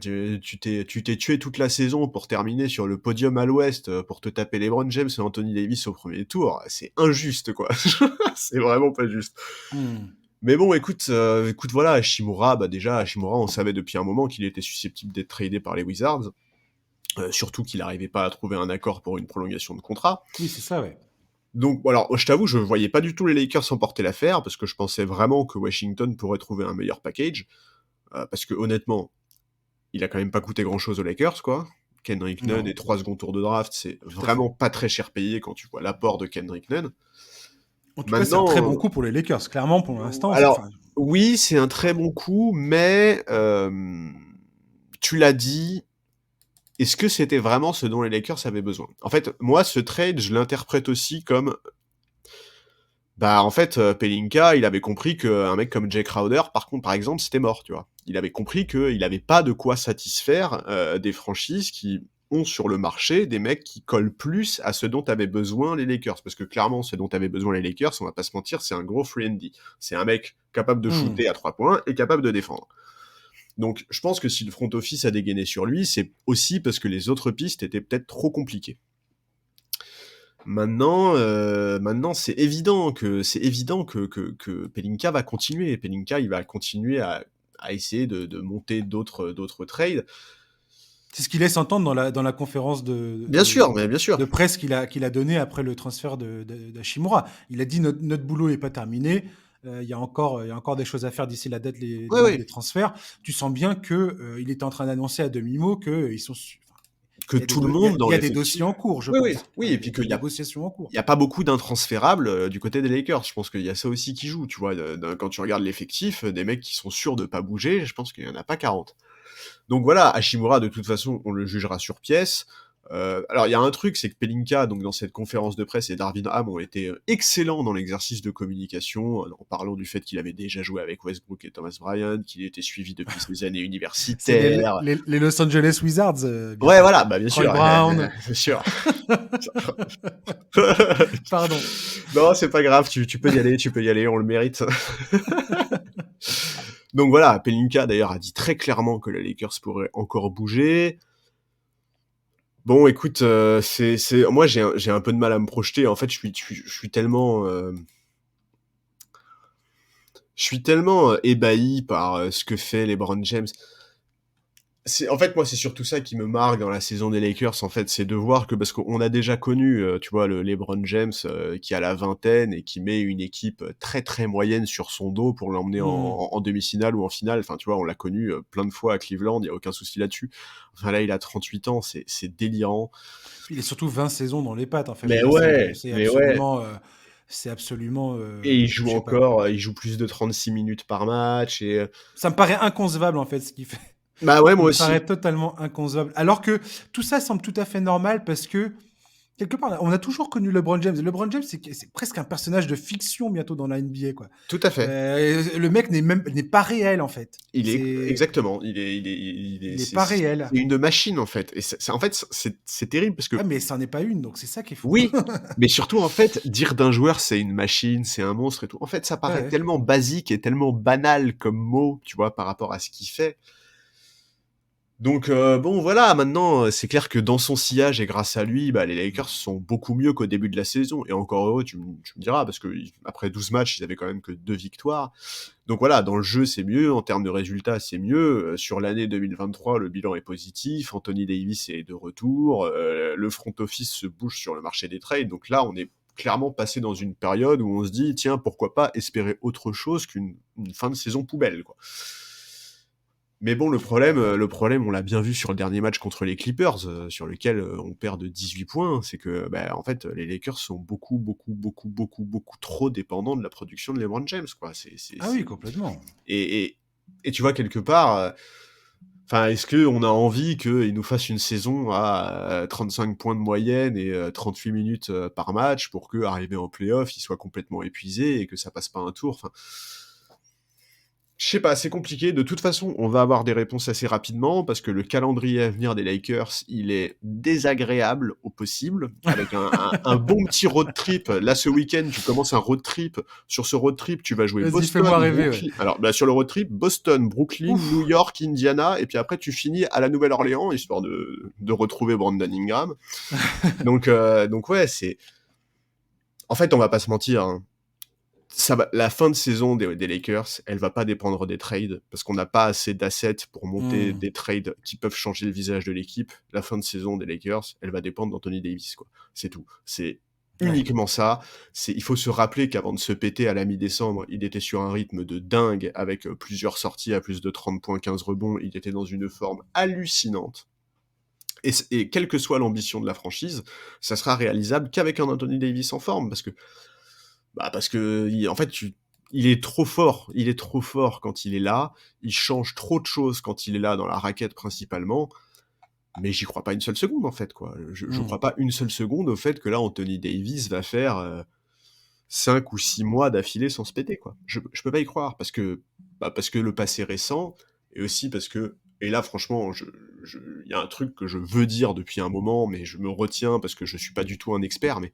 tu t'es tué toute la saison pour terminer sur le podium à l'Ouest, pour te taper LeBron James et Anthony Davis au premier tour. C'est injuste, quoi. C'est vraiment pas juste. Hmm. Mais bon, écoute, voilà, Hachimura, bah déjà, Hachimura, on savait depuis un moment qu'il était susceptible d'être tradé par les Wizards. Surtout qu'il n'arrivait pas à trouver un accord pour une prolongation de contrat. Oui, c'est ça, ouais. Donc, alors, je t'avoue, je voyais pas du tout les Lakers s'emporter l'affaire, parce que je pensais vraiment que Washington pourrait trouver un meilleur package. Parce que honnêtement, il a quand même pas coûté grand chose aux Lakers, quoi. Kendrick Nunn Non, et 3 secondes tours de draft, c'est tout à fait. vraiment pas très cher payé quand tu vois l'apport de Kendrick Nunn. En tout cas, c'est un très Maintenant, bon coup pour les Lakers. Clairement, pour l'instant, alors, oui, c'est un très bon coup, mais tu l'as dit, est-ce que c'était vraiment ce dont les Lakers avaient besoin? En fait, moi, ce trade, je l'interprète aussi comme, bah, en fait, Pelinka, il avait compris qu'un mec comme Jay Crowder, par exemple, c'était mort, tu vois. Il avait compris qu'il avait pas de quoi satisfaire des franchises qui ont sur le marché des mecs qui collent plus à ce dont avaient besoin les Lakers. Parce que clairement, ce dont avaient besoin les Lakers, on va pas se mentir, c'est un gros free and D. C'est un mec capable de hmm. shooter à 3 points et capable de défendre. Donc, je pense que si le front office a dégainé sur lui, c'est aussi parce que les autres pistes étaient peut-être trop compliquées. Maintenant, c'est évident que Pelinka va continuer. Pelinka, il va continuer à essayer de monter d'autres trades. C'est ce qu'il laisse entendre dans la conférence Bien sûr, mais bien sûr. de presse qu'il a donnée après le transfert d'Hachimura. Il a dit notre boulot n'est pas terminé. Il y a encore des choses à faire d'ici la Ouais, limite ouais. des transferts. Tu sens bien qu'il était en train d'annoncer à demi-mot qu'ils sont. Que tout le monde Il dans y a des dossiers l'effectif. en cours, je Oui, oui, pense. oui. Hein, Et il y puis a des qu'il y a, négociations en cours. il y a pas beaucoup d'intransférables du côté des Lakers. Je pense qu'il y a ça aussi qui joue. Tu vois, quand tu regardes l'effectif, des mecs qui sont sûrs de pas bouger, je pense qu'il y en a pas 40. Donc voilà, Hachimura, de toute façon, on le jugera sur pièce. Alors, il y a un truc, c'est que Pelinka, donc dans cette conférence de presse, et Darvin Ham ont été excellents dans l'exercice de communication, en parlant du fait qu'il avait déjà joué avec Westbrook et Thomas Bryant, qu'il était suivi depuis ses années C'est universitaires. les Los Angeles Wizards, bien Ouais, sûr. voilà, bah bien Troy sûr, Brown. bien sûr. Pardon. Non, c'est pas grave, tu peux y aller, on le mérite. Donc voilà, Pelinka d'ailleurs a dit très clairement que les Lakers pourraient encore bouger. Bon, écoute, moi j'ai un peu de mal à me projeter. En fait, je suis tellement ébahi par ce que fait LeBron James. En fait, moi, c'est surtout ça qui me marque dans la saison des Lakers, en fait, c'est de voir que parce qu'on a déjà connu, tu vois, le LeBron James, qui a la vingtaine et qui met une équipe, très, très moyenne sur son dos pour l'emmener Mmh. en demi-finale ou en finale. Enfin, tu vois, on l'a connu, plein de fois à Cleveland, il y a aucun souci là-dessus. Enfin, là, il a 38 ans, c'est délirant. Puis il est surtout 20 saisons dans les pattes, enfin je veux Mais dire ouais, mais ouais, c'est absolument, et il je joue sais pas. encore, il joue plus de 36 minutes par match et Ça me paraît inconcevable en fait ce qu'il fait. bah, ouais, Ça moi me aussi. paraît totalement inconcevable. Alors que tout ça semble tout à fait normal parce que quelque part, on a toujours connu LeBron James. LeBron James, c'est presque un personnage de fiction bientôt dans la NBA, quoi. Tout à fait. Le mec n'est pas réel, en fait. Il est exactement, Il est pas réel. c'est une machine, en fait et en fait, c'est terrible parce Ah, que mais ça n'en est pas une, donc c'est ça qui est fou. oui, mais surtout, en fait, dire d'un joueur: «C'est une machine, c'est un monstre» et tout, en fait, ça Ouais, paraît ouais. tellement basique et tellement banal comme mot, tu vois, par rapport à ce qu'il fait. Donc bon voilà, maintenant, c'est clair que dans son sillage et grâce à lui, bah, les Lakers sont beaucoup mieux qu'au début de la saison et encore heureux, tu me diras, parce qu'après 12 matchs, ils avaient quand même que 2 victoires. Donc voilà, dans le jeu, c'est mieux, en termes de résultats, c'est mieux. Sur l'année 2023, le bilan est positif, Anthony Davis est de retour, le front office se bouge sur le marché des trades. Donc là, on est clairement passé dans une période où on se dit: «Tiens, pourquoi pas espérer autre chose qu'une une fin de saison poubelle, quoi». Mais bon, le problème, on l'a bien vu sur le dernier match contre les Clippers, sur lequel, on perd de 18 points, c'est que, bah, en fait, les Lakers sont beaucoup, beaucoup, beaucoup, beaucoup, beaucoup trop dépendants de la production de LeBron James, quoi. Ah oui, complètement. Et et et tu vois, quelque part, enfin, est-ce qu'on a envie qu'il nous fasse une saison à, 35 points de moyenne et 38 minutes, par match pour qu'arrivé en play-off, il soit complètement épuisé et que ça passe pas un tour? Enfin, je sais pas, c'est compliqué. De toute façon, on va avoir des réponses assez rapidement parce que le calendrier à venir des Lakers, il est désagréable au possible, avec un bon petit road trip. Là, ce week-end, tu commences un road trip. Sur ce road trip, tu vas jouer Vas-y, Boston, fais-moi rêver, ouais. Brooklyn. Alors, bah, sur le road trip, Boston, Brooklyn, New Ouf! York, Indiana, et puis après, tu finis à la Nouvelle-Orléans, histoire de retrouver Brandon Ingram. Donc ouais, c'est... En fait, on va pas se mentir, hein, la fin de saison des Lakers, elle va pas dépendre des trades, parce qu'on n'a pas assez d'assets pour monter Mmh. des trades qui peuvent changer le visage de l'équipe. La fin de saison des Lakers, elle va dépendre d'Anthony Davis, quoi. C'est tout. C'est Ouais. uniquement ça. Il faut se rappeler qu'avant de se péter à la mi-décembre, il était sur un rythme de dingue, avec plusieurs sorties à plus de 30 points, 15 rebonds. Il était dans une forme hallucinante. Et quelle que soit l'ambition de la franchise, ça sera réalisable qu'avec un Anthony Davis en forme, parce que en fait, il est trop fort quand il est là, il change trop de choses quand il est là dans la raquette principalement, mais j'y crois pas une seule seconde en fait, quoi. Je Mmh. crois pas une seule seconde au fait que là, Anthony Davis va faire 5 ou 6 mois d'affilée sans se péter, quoi. Je peux pas y croire parce que le passé récent et aussi parce que, et là franchement, il y a un truc que je veux dire depuis un moment, mais je me retiens parce que je suis pas du tout un expert, mais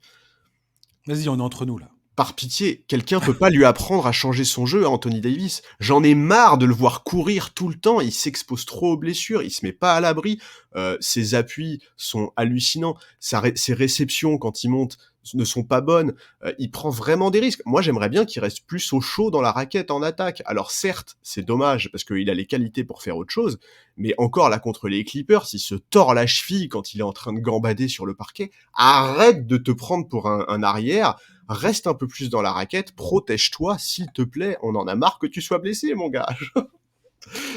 Vas-y, on est entre nous, là. par pitié, quelqu'un peut pas lui apprendre à changer son jeu à Anthony Davis. J'en ai marre de le voir courir tout le temps, il s'expose trop aux blessures, il se met pas à l'abri, ses appuis sont hallucinants, ses réceptions quand il monte ne sont pas bonnes, il prend vraiment des risques. Moi, j'aimerais bien qu'il reste plus au chaud dans la raquette en attaque. Alors certes, c'est dommage parce qu'il a les qualités pour faire autre chose, mais encore là contre les Clippers, il se tord la cheville quand il est en train de gambader sur le parquet. Arrête de te prendre pour un arrière, reste un peu plus dans la raquette, protège-toi, s'il te plaît, on en a marre que tu sois blessé, mon gars.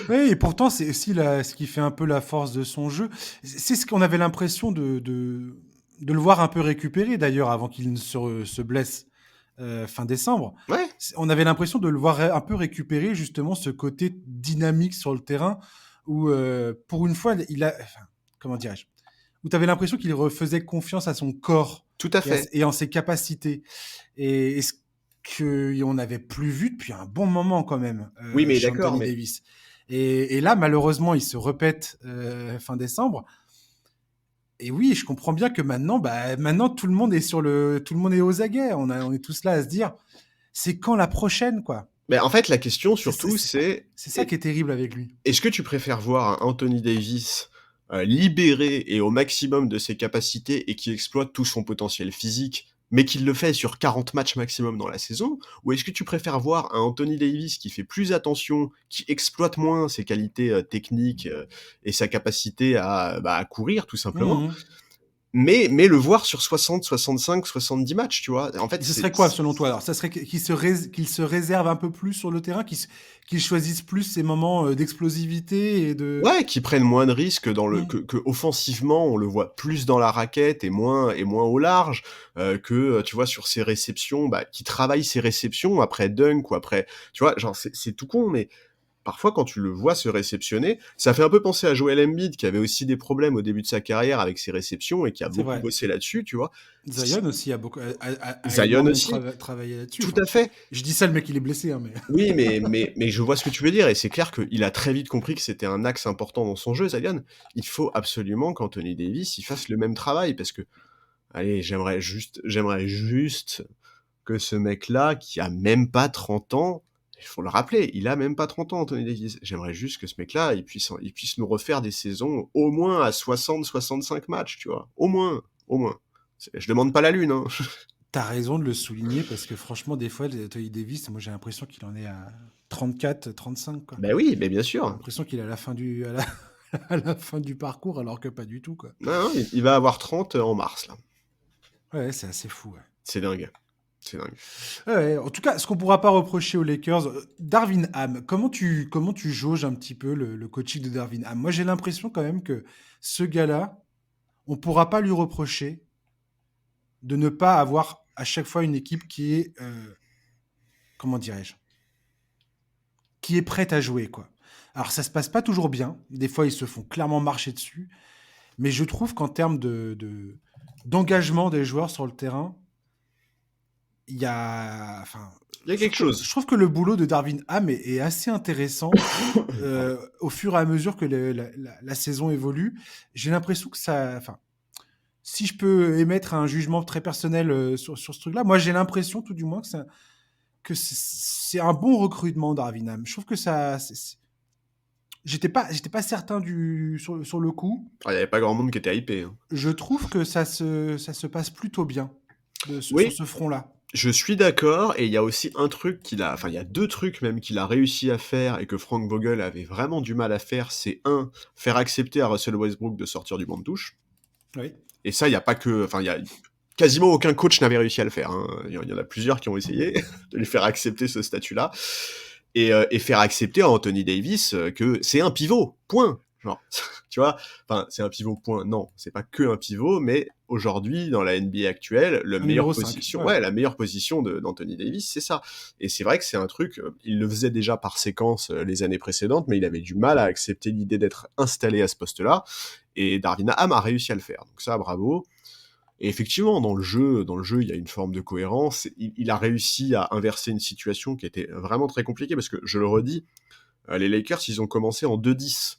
Oui, et pourtant, c'est aussi ce qui fait un peu la force de son jeu. C'est ce qu'on avait l'impression de le voir un peu récupérer, d'ailleurs, avant qu'il ne se blesse fin décembre. Ouais, On avait l'impression de le voir un peu récupérer, justement, ce côté dynamique sur le terrain, où, pour une fois, enfin, comment dirais-je? Où tu avais l'impression qu'il refaisait confiance à son corps tout à fait. et en ses capacités. Et ce qu'on n'avait plus vu depuis un bon moment quand même, Oui, mais chez d'accord, Anthony mais Davis. Et là, malheureusement, il se répète fin décembre. Et oui, je comprends bien que maintenant, bah, maintenant tout le monde est aux aguets. On est tous là à se dire, c'est quand la prochaine, quoi. en fait, la question C'est c'est surtout, c'est c'est c'est ça qui est terrible avec lui. est-ce que tu préfères voir un Anthony Davis libéré et au maximum de ses capacités et qui exploite tout son potentiel physique mais qu'il le fait sur 40 matchs maximum dans la saison? Ou est-ce que tu préfères voir un Anthony Davis qui fait plus attention, qui exploite moins ses qualités techniques et sa capacité à courir tout simplement, Mmh. mais le voir sur 60, 65, 70 matchs, tu vois? En fait, Et ce serait quoi selon toi alors? Ça serait qu'il se réserve un peu plus sur le terrain, qu'il choisisse plus ses moments, d'explosivité et de ouais, qui prennent moins de risques dans le mmh, que offensivement, on le voit plus dans la raquette et moins au large, tu vois, sur ses réceptions, bah, qui travaille ses réceptions après dunk ou après tu vois? Genre, c'est tout con, mais parfois, quand tu le vois se réceptionner, ça fait un peu penser à Joel Embiid, qui avait aussi des problèmes au début de sa carrière avec ses réceptions et qui a c'est beaucoup vrai. bossé là-dessus, tu vois? Zion aussi a beaucoup a Zion énormément aussi, travaillé là-dessus, tout enfin, à fait. je dis ça, le mec il est blessé, hein, mais Oui, mais je vois ce que tu veux dire et c'est clair qu'il a très vite compris que c'était un axe important dans son jeu, Zion. Il faut absolument qu'Anthony Davis, il fasse le même travail parce que, allez, j'aimerais juste que ce mec-là, qui a même pas 30 ans, il faut le rappeler, il a même pas 30 ans, Anthony Davis. J'aimerais juste que ce mec-là, il puisse nous refaire des saisons au moins à 60-65 matchs, tu vois? Au moins, au moins. Je demande pas la lune, hein. tu as raison de le souligner parce que franchement des fois Anthony Davis, moi j'ai l'impression qu'il en est à 34-35 quoi. Ben oui, mais bien J'ai sûr. l'impression qu'il est à la fin du à la fin du parcours alors que pas du tout, quoi. Non, non, il va avoir 30 en mars, là. Ouais, c'est assez fou, ouais. C'est dingue. C'est dingue. Ouais, ouais, en tout cas, ce qu'on pourra pas reprocher aux Lakers, Darvin Ham, comment tu jauges un petit peu le coaching de Darvin Ham? Moi, j'ai l'impression quand même que ce gars-là, on pourra pas lui reprocher de ne pas avoir à chaque fois une équipe qui est, comment dirais-je, qui est prête à jouer, quoi. Alors, ça se passe pas toujours bien. Des fois, ils se font clairement marcher dessus. Mais je trouve qu'en termes d'engagement des joueurs sur le terrain, il y a, enfin, Il y a quelque chose. je trouve que le boulot de Darvin Ham est assez intéressant Pardon. au fur et à mesure que la saison évolue. J'ai l'impression que ça, enfin, si je peux émettre un jugement très personnel sur ce truc-là, moi j'ai l'impression tout du moins que c'est un bon recrutement Darvin Ham. Je trouve que ça, j'étais pas certain sur le coup. Ah, il y avait pas grand monde qui était hypé, hein. Je trouve que ça se passe plutôt bien sur Oui, ce front-là. je suis d'accord et il y a aussi un truc il y a 2 trucs même qu'il a réussi à faire et que Frank Vogel avait vraiment du mal à faire, c'est un, faire accepter à Russell Westbrook de sortir du banc de touche Oui. et ça, il y a pas que il y a quasiment aucun coach n'avait réussi à le faire, hein. Il y en a plusieurs qui ont essayé de lui faire accepter ce statut-là et faire accepter à Anthony Davis, que c'est un pivot, point. Genre, tu vois? Enfin, c'est un pivot, point. Non, c'est pas que un pivot, mais aujourd'hui, dans la NBA actuelle, Un numéro 5. Ouais. la meilleure position d'Anthony Davis, c'est ça. Et c'est vrai que c'est un truc, il le faisait déjà par séquence les années précédentes, mais il avait du mal à accepter l'idée d'être installé à ce poste-là. Et Darvin Ham a réussi à le faire. Donc ça, bravo. Et effectivement, dans le jeu, il y a une forme de cohérence. Il a réussi à inverser une situation qui était vraiment très compliquée parce que, je le redis, les Lakers, ils ont commencé en 2-10.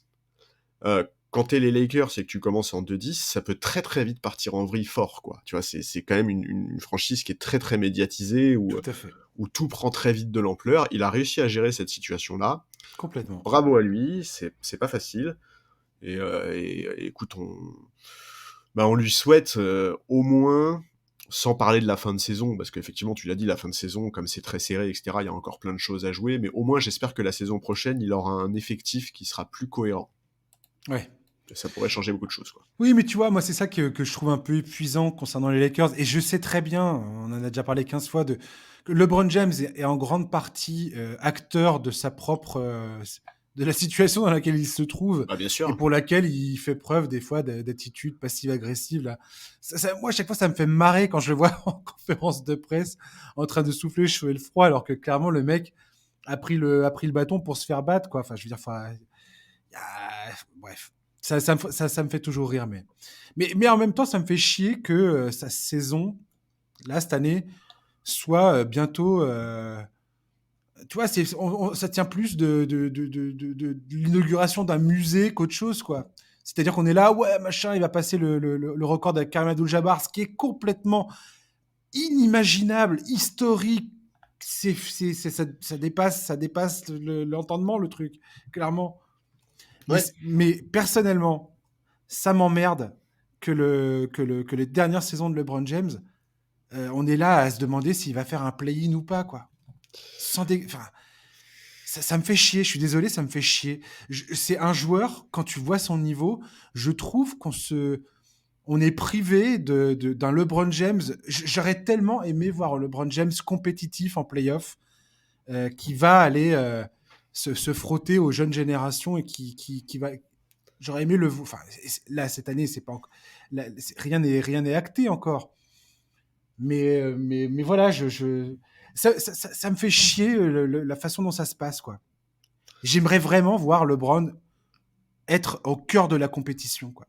Quand t'es les Lakers et que tu commences en 2-10, ça peut très très vite partir en vrille fort, quoi. Tu vois, c'est quand même une franchise qui est très très médiatisée Tout à fait. où tout prend très vite de l'ampleur. Il a réussi à gérer cette situation-là. Complètement. Bravo à lui, c'est pas facile. Et écoute, on lui souhaite au moins, sans parler de la fin de saison, parce qu'effectivement, tu l'as dit, la fin de saison, comme c'est très serré, etc., il y a encore plein de choses à jouer, mais au moins, j'espère que la saison prochaine, il aura un effectif qui sera plus cohérent. Ouais. Et ça pourrait changer beaucoup de choses, quoi. Oui, mais tu vois, moi, c'est ça que je trouve un peu épuisant concernant les Lakers. Et je sais très bien, on en a déjà parlé 15 fois, que LeBron James est en grande partie acteur de sa propre, de la situation dans laquelle il se trouve Bah, bien et sûr. pour laquelle il fait preuve des fois d'attitude passive-agressive. Là. Moi, à chaque fois, ça me fait marrer quand je le vois en conférence de presse en train de souffler le chaud et le froid, alors que clairement, le mec a pris le bâton pour se faire battre, quoi. Enfin, je veux dire, enfin, bref, ça me fait toujours rire, mais en même temps, ça me fait chier que sa saison, là, cette année, soit bientôt. Tu vois, ça tient plus de l'inauguration d'un musée qu'autre chose, quoi. C'est-à-dire qu'on est là, ouais, machin, il va passer le record de Karim Abdul-Jabbar, ce qui est complètement inimaginable, historique. Ça dépasse l'entendement, le truc, clairement. Ouais. Mais personnellement, ça m'emmerde que les dernières saisons de LeBron James On est là à se demander s'il va faire un play-in ou pas, quoi. Enfin, ça me fait chier. Je suis désolé, ça me fait chier. C'est un joueur, quand tu vois son niveau, je trouve on est privé d'un LeBron James. J'aurais tellement aimé voir LeBron James compétitif en playoff, qui va aller se frotter aux jeunes générations et qui va. J'aurais aimé le. Enfin, là, cette année, c'est pas encore. Là, rien n'est acté encore. Mais voilà, ça me fait chier la façon dont ça se passe, quoi. J'aimerais vraiment voir LeBron être au cœur de la compétition, quoi.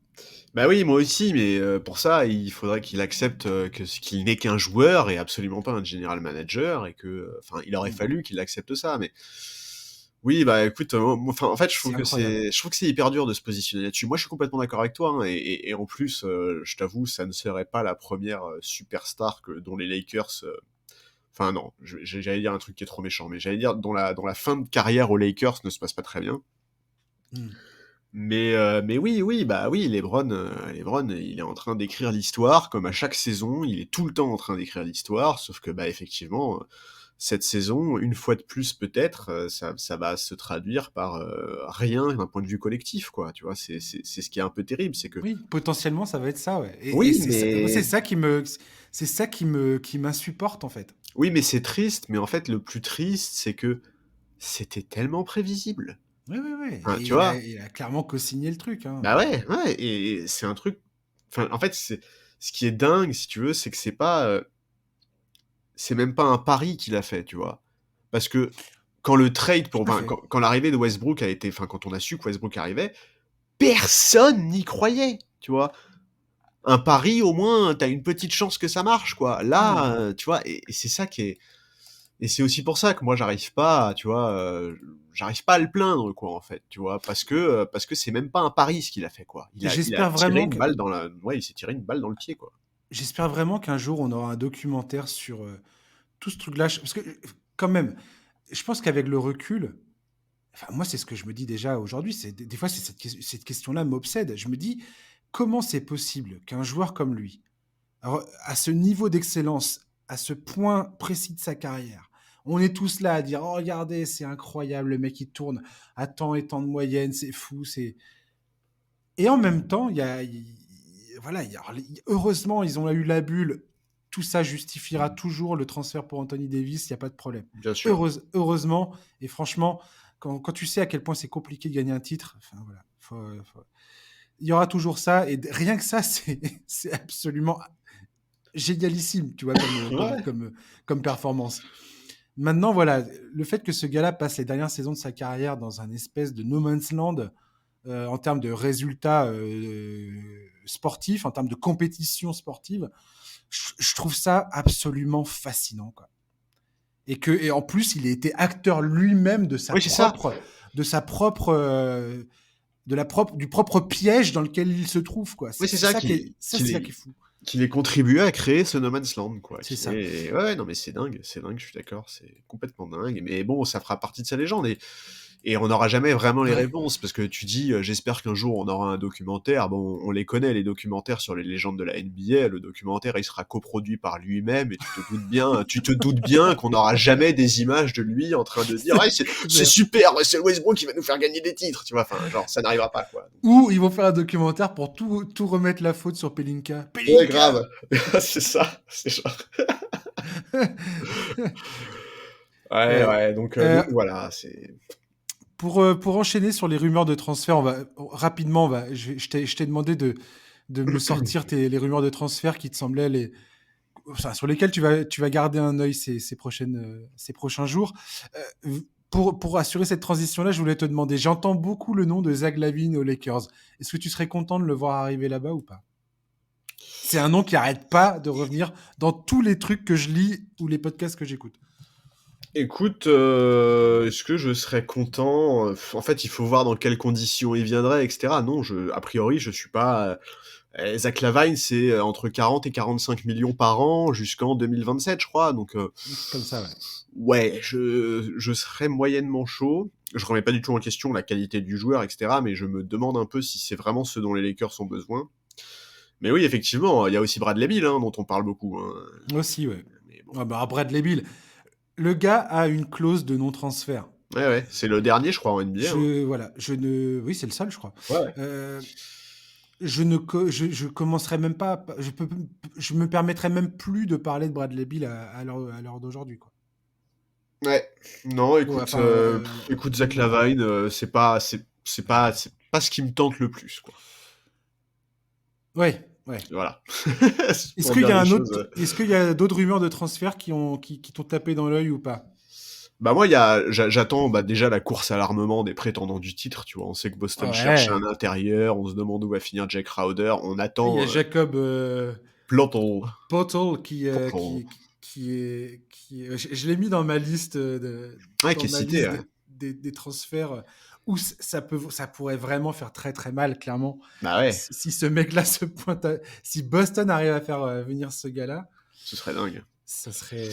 Bah oui, moi aussi, mais pour ça, il faudrait qu'il accepte, qu'il n'est qu'un joueur et absolument pas un general manager et que, enfin, il aurait Mm. fallu qu'il accepte ça, mais oui, bah écoute, moi, enfin, en fait, C'est incroyable. je trouve que c'est hyper dur de se positionner là-dessus. Moi, je suis complètement d'accord avec toi, hein, et en plus, je t'avoue, ça ne serait pas la première superstar dont les Lakers. Enfin non, j'allais dire un truc qui est trop méchant, mais j'allais dire dont la fin de carrière aux Lakers ne se passe pas très bien. Mm. Mais oui, oui, bah oui, LeBron, il est en train d'écrire l'histoire, comme à chaque saison, il est tout le temps en train d'écrire l'histoire, sauf que, bah, effectivement, cette saison, une fois de plus peut-être, ça va se traduire par rien d'un point de vue collectif, quoi, tu vois, c'est ce qui est un peu terrible, c'est que, Oui, potentiellement, ça va être ça, ouais. Et oui, moi, mais, c'est ça qui m'insupporte, en fait. oui, mais c'est triste, mais en fait, le plus triste, c'est que c'était tellement prévisible. Oui, oui, oui. Hein, Et tu vois? il a clairement co-signé le truc, hein. Bah ouais, ouais, et c'est un truc, enfin, en fait, ce qui est dingue, si tu veux, c'est que c'est même pas un pari qu'il a fait, tu vois? Parce que quand le trade Tout à enfin, fait. quand l'arrivée de Westbrook a été, enfin, quand on a su que Westbrook arrivait, personne n'y croyait, tu vois? Un pari, au moins, tu as une petite chance que ça marche, quoi. Mm. Là, tu vois? Et c'est ça qui est, et c'est aussi pour ça que moi j'arrive pas, tu vois, j'arrive pas à le plaindre, quoi, en fait, tu vois? Parce que c'est même pas un pari ce qu'il a fait, quoi. Il a J'espère tiré vraiment une que, balle dans la ouais, il s'est tiré une balle dans le pied, quoi. j'espère vraiment qu'un jour, on aura un documentaire sur tout ce truc-là. Parce que, quand même, je pense qu'avec le recul, enfin, moi, c'est ce que je me dis déjà aujourd'hui. Des fois, cette question-là m'obsède. Je me dis, comment c'est possible qu'un joueur comme lui, alors, à ce niveau d'excellence, à ce point précis de sa carrière, on est tous là à dire, oh, regardez, c'est incroyable, le mec, il tourne à tant et tant de moyenne, c'est fou, c'est. Et en même temps, voilà, heureusement, ils ont eu la bulle. Tout ça justifiera toujours le transfert pour Anthony Davis, il n'y a pas de problème. Bien sûr. Heureusement, et franchement, quand tu sais à quel point c'est compliqué de gagner un titre, enfin voilà, il y aura toujours ça, et rien que ça, c'est absolument génialissime, tu vois, Ouais. comme performance. Maintenant, voilà, le fait que ce gars-là passe les dernières saisons de sa carrière dans un espèce de no man's land, en termes de résultats sportifs, en termes de compétition sportive, je trouve ça absolument fascinant, quoi. Et en plus, il a été acteur lui-même Oui, c'est ça. de sa propre, du propre piège dans lequel il se trouve, quoi. Oui, c'est ça C'est ça qui est fou. qu'il ait contribué à créer ce No Man's Land, quoi. C'est ça. Ouais, ouais, non, mais c'est dingue, je suis d'accord, c'est complètement dingue. Mais bon, ça fera partie de sa légende. Et on n'aura jamais vraiment les Ouais. réponses, parce que tu dis, j'espère qu'un jour on aura un documentaire. Bon, on les connaît, les documentaires sur les légendes de la NBA. Le documentaire, il sera coproduit par lui-même, et tu te doutes bien qu'on n'aura jamais des images de lui en train de dire, ouais, C'est c'est clair. super, ouais, c'est Westbrook qui va nous faire gagner des titres, tu vois. Enfin, genre, ça n'arrivera pas, quoi. Ou ils vont faire un documentaire pour tout remettre la faute sur Pelinka. Ouais, Pelinka. grave. C'est ça, c'est genre. Ouais, Ouais. ouais, Euh, donc voilà, c'est. pour enchaîner sur les rumeurs de transfert, rapidement, je t'ai demandé de me sortir les rumeurs de transfert qui te semblaient enfin, sur lesquelles tu vas garder un œil ces prochains jours. Pour assurer cette transition-là, je voulais te demander, j'entends beaucoup le nom de Zach LaVine aux Lakers. Est-ce que tu serais content de le voir arriver là-bas ou pas? C'est un nom qui arrête pas de revenir dans tous les trucs que je lis ou les podcasts que j'écoute. Écoute, est-ce que je serais content? En fait, il faut voir dans quelles conditions il viendrait, et cetera. Non, a priori, je suis pas. Zach LaVine, c'est entre 40 et 45 millions par an jusqu'en 2027, je crois. Donc, Un truc comme ça, ouais. ouais, je serais moyennement chaud. Je remets pas du tout en question la qualité du joueur, etc. Mais je me demande un peu si c'est vraiment ce dont les Lakers ont besoin. Mais oui, effectivement, il y a aussi Bradley Beal, hein, dont on parle beaucoup. Hein. Aussi, ouais. Mais bon. Ah bah, Bradley Beal, le gars a une clause de non-transfert. Ouais, ouais, c'est le dernier, je crois, en NBA. Hein. Voilà, je ne, oui, c'est le seul, je crois. Ouais, ouais. Euh, je commencerai même pas, je me permettrai même plus de parler de Bradley Beal à l'heure d'aujourd'hui, quoi. Ouais. Non, Ouais, écoute, enfin, écoute, Zach Lavine, c'est pas ce qui me tente le plus, quoi. ouais, ouais. Voilà. C'est Est-ce pour qu'il dire y a les un choses. autre, est-ce qu'il y a d'autres rumeurs de transfert qui t'ont tapé dans l'œil ou pas? Bah moi, j'attends bah, déjà la course à l'armement des prétendants du titre, tu vois. On sait que Boston cherche un Ouais. intérieur, on se demande où va finir Jack Crowder, on Il y attend a Jacob Plotl. Poeltl Plotl. je l'ai mis dans ma liste Ouais, qui est cité, ouais. des transferts où ça pourrait vraiment faire très très mal, clairement. Bah ouais, Si ce mec-là se pointe, si Boston arrive à faire venir ce gars-là, ce serait dingue. ça serait,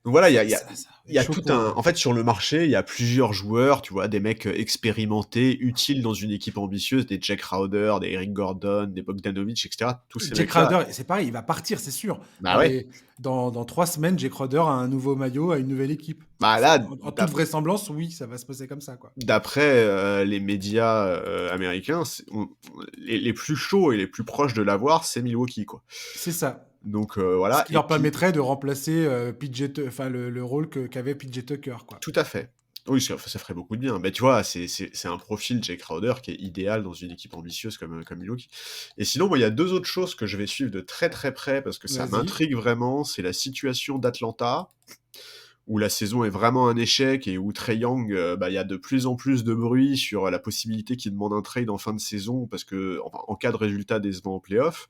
Donc voilà, ça va il y être a chaud tout pour un... eux. En fait, sur le marché, il y a plusieurs joueurs, tu vois, des mecs expérimentés, utiles dans une équipe ambitieuse, des Jack Crowder, des Eric Gordon, des Bogdanovic, etc. Tous ces Jay mecs-là. Crowder, c'est pareil, il va partir, c'est sûr. Bah ouais. Dans 3 semaines, Jay Crowder a un nouveau maillot, a une nouvelle équipe. Bah là, En toute vraisemblance, oui, ça va se passer comme ça, quoi. d'après les médias américains, les plus chauds et les plus proches de l'avoir, c'est Milwaukee, quoi. C'est ça. Donc Ce voilà, qui et leur puis permettrait de remplacer enfin, le rôle qu'avait PJ Tucker, quoi. tout à fait. Oui, ça ferait beaucoup de bien. Mais tu vois, c'est un profil, Jake Crowder, qui est idéal dans une équipe ambitieuse comme Milwaukee. Et sinon, moi, il y a deux autres choses que je vais suivre de très très près parce que ça Vas-y. m'intrigue vraiment. C'est la situation d'Atlanta, où la saison est vraiment un échec et où Trae Young, bah, il y a de plus en plus de bruit sur la possibilité qu'il demande un trade en fin de saison parce que, enfin, en cas de résultat décevant en playoff.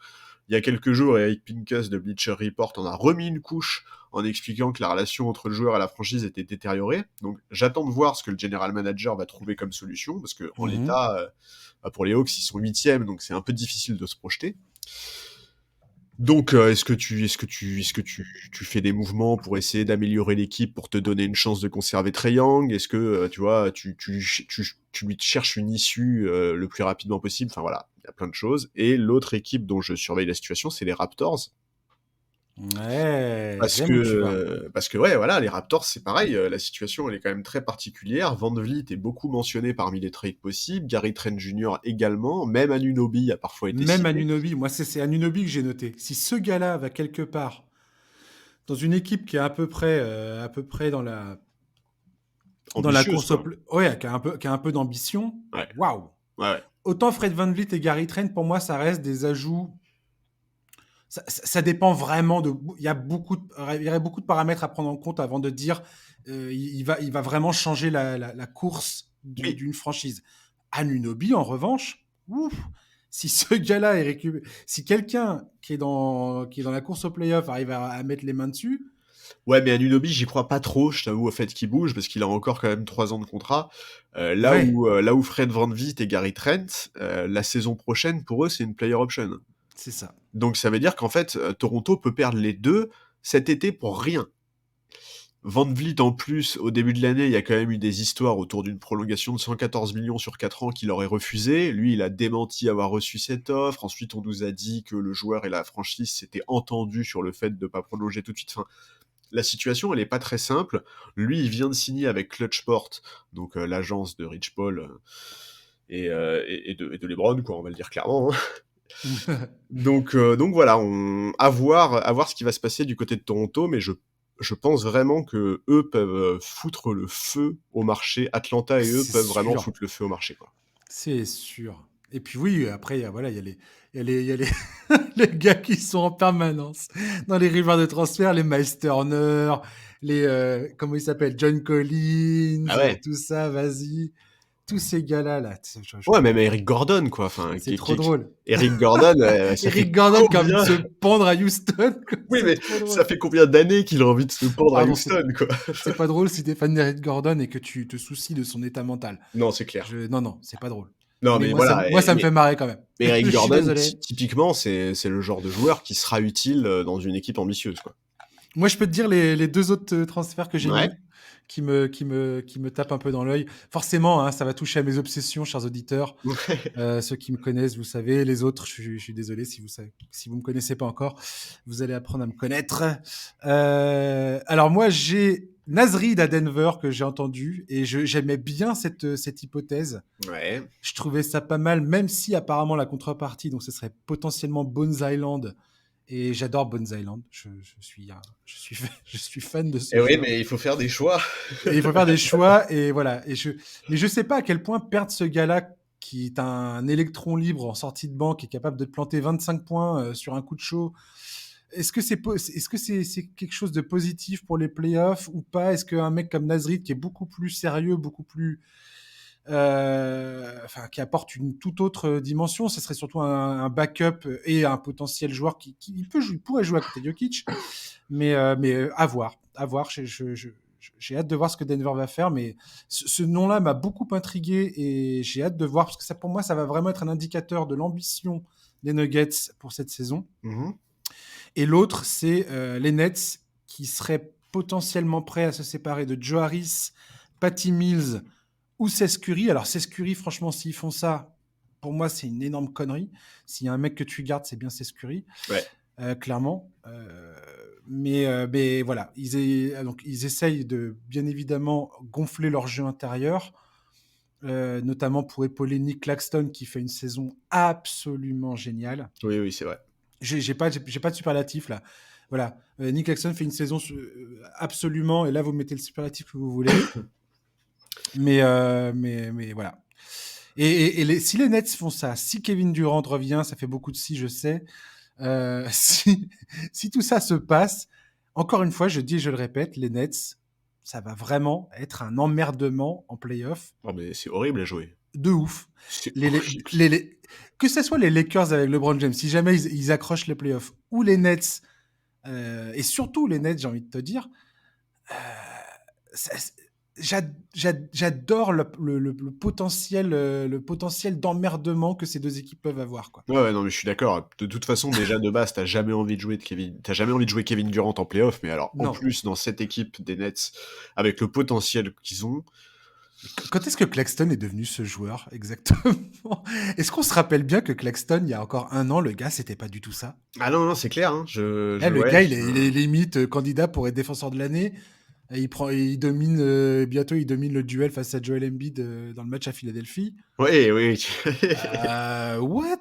Il y a quelques jours, Eric Pincus de Bleacher Report en a remis une couche en expliquant que la relation entre le joueur et la franchise était détériorée. Donc j'attends de voir ce que le general manager va trouver comme solution, parce que en Mhm. l'état, bah, pour les Hawks, ils sont 8e, donc c'est un peu difficile de se projeter. Donc, est-ce que tu fais des mouvements pour essayer d'améliorer l'équipe pour te donner une chance de conserver Trae Young? Est-ce que, tu vois, tu lui cherches une issue le plus rapidement possible? Enfin voilà, il y a plein de choses. Et l'autre équipe dont je surveille la situation, c'est les Raptors. Ouais, j'aime où tu vas. Parce que ouais, voilà, les Raptors, c'est pareil, la situation, elle est quand même très particulière. Van Vliet est beaucoup mentionné parmi les trades possibles, Gary Trent Jr. également, même Anunoby a parfois été Même cité. Anunoby, moi, c'est Anunoby que j'ai noté. Si ce gars-là va quelque part dans une équipe qui est à peu près dans la Ambitieuse, course quoi. ouais, qui a un peu d'ambition, Ouais, waouh! ouais, ouais. Autant Fred VanVleet et Gary Trent, pour moi, ça reste des ajouts. Ça dépend vraiment de. Il y aurait beaucoup de paramètres à prendre en compte avant de dire il va vraiment changer la course Oui. d'une franchise. Anunoby, en revanche, ouf, si ce gars-là si quelqu'un qui est dans la course au playoff arrive à mettre les mains dessus, Ouais, mais Anunoby, j'y crois pas trop, je t'avoue, au fait qu'il bouge, parce qu'il a encore quand même 3 ans de contrat. ouais, Là où Fred VanVleet et Gary Trent, la saison prochaine, pour eux, c'est une player option. c'est ça. Donc ça veut dire qu'en fait, Toronto peut perdre les deux cet été pour rien. Van Vliet, en plus, au début de l'année, il y a quand même eu des histoires autour d'une prolongation de 114 millions sur 4 ans qu'il aurait refusé. Lui, il a démenti avoir reçu cette offre. Ensuite, on nous a dit que le joueur et la franchise s'étaient entendus sur le fait de ne pas prolonger tout de suite. Enfin, la situation, elle est pas très simple. Lui, il vient de signer avec Clutchport, donc l'agence de Rich Paul et de LeBron, quoi, on va le dire clairement. Hein. Donc voilà, à voir ce qui va se passer du côté de Toronto, mais je pense vraiment que eux peuvent foutre le feu au marché. Atlanta et eux C'est peuvent vraiment sûr. foutre le feu au marché, quoi. C'est sûr. Et puis oui, après, voilà, il y a les, les gars qui sont en permanence dans les rivers de transfert, les Miles Turner, comment il s'appelle, John Collins, Ah ouais. tout ça, vas-y. Tous ces gars-là, là, Ouais, même Eric Gordon, quoi. Enfin, c'est trop drôle. Eric Gordon, ça fait Eric Gordon qui a envie de combien? se pendre à Houston, quoi, Oui, c'est mais trop ça drôle. fait combien d'années qu'il a envie de se pendre à Pardon, Houston, quoi? c'est pas drôle si t'es fan d'Eric Gordon et que tu te soucies de son état mental. Non, c'est clair. Non, non, c'est pas drôle. Non, Mais mais voilà. moi, ça me fait marrer quand même. Mais Eric Je suis Gordon, désolé. typiquement, c'est le genre de joueur qui sera utile dans une équipe ambitieuse, quoi. Moi, je peux te dire les 2 autres transferts que j'ai Ouais. mis, qui me tapent un peu dans l'œil. Forcément, hein, ça va toucher à mes obsessions, chers auditeurs. Ouais. Ceux qui me connaissent, vous savez. Les autres, je suis désolé si vous me connaissez pas encore, vous allez apprendre à me connaître. Alors moi, j'ai Nasrid à Denver que j'ai entendu et j'aimais bien cette hypothèse. Ouais. Je trouvais ça pas mal, même si apparemment la contrepartie, donc ce serait potentiellement Bones Island. Et j'adore Bones Island. Je suis fan de ce Et oui, joueur. mais il faut faire des choix. Et il faut faire des choix et voilà. Mais je sais pas à quel point perdre ce gars-là qui est un électron libre en sortie de banque et capable de te planter 25 points sur un coup de chaud. Est-ce que c'est quelque chose de positif pour les playoffs ou pas? Est-ce qu'un mec comme Nasrid qui est beaucoup plus sérieux, beaucoup plus enfin, qui apporte une toute autre dimension. Ce serait surtout un backup et un potentiel joueur qui pourrait jouer à côté de Jokic, mais à voir, à voir. J'ai hâte de voir ce que Denver va faire, mais ce nom-là m'a beaucoup intrigué et j'ai hâte de voir parce que ça, pour moi, ça va vraiment être un indicateur de l'ambition des Nuggets pour cette saison. Mhm. Et l'autre, c'est les Nets qui seraient potentiellement prêts à se séparer de Joe Harris, Patty Mills ou Seth Curry. Alors Seth Curry, franchement, s'ils font ça, pour moi, c'est une énorme connerie. S'il y a un mec que tu gardes, c'est bien Seth Curry, Ouais. clairement. Mais voilà, donc, ils essayent de, bien évidemment, gonfler leur jeu intérieur, notamment pour épauler Nick Claxton, qui fait une saison absolument géniale. Oui, oui, c'est vrai. J'ai pas de superlatif là. Voilà, Nick Claxton fait une saison absolument, et là vous mettez le superlatif que vous voulez. Mais voilà. Si les Nets font ça, si Kevin Durant revient, ça fait beaucoup de si, je sais. Si tout ça se passe, encore une fois, je dis et je le répète, les Nets, ça va vraiment être un emmerdement en playoff Oh, mais c'est horrible à jouer. de ouf. C'est Les, les- horrible. que ce soit les Lakers avec LeBron James, si jamais ils accrochent les playoffs, ou les Nets, et surtout les Nets, j'ai envie de te dire, euh, ça- j'adore le potentiel d'emmerdement que ces deux équipes peuvent avoir, quoi. Ouais, ouais, non, mais je suis d'accord. De toute façon, déjà de base, t'as jamais envie de jouer Kevin Durant en playoff, mais alors en Non. plus dans cette équipe des Nets, avec le potentiel qu'ils ont, Quand est-ce que Claxton est devenu ce joueur exactement? Est-ce qu'on se rappelle bien que Claxton, il y a encore un an, le gars, c'était pas du tout ça? ah non, non, c'est clair, hein, Le ouais, gars, il est limite candidat pour être défenseur de l'année. Et il domine bientôt, il domine le duel face à Joel Embiid dans le match à Philadelphie. ouais, oui. What?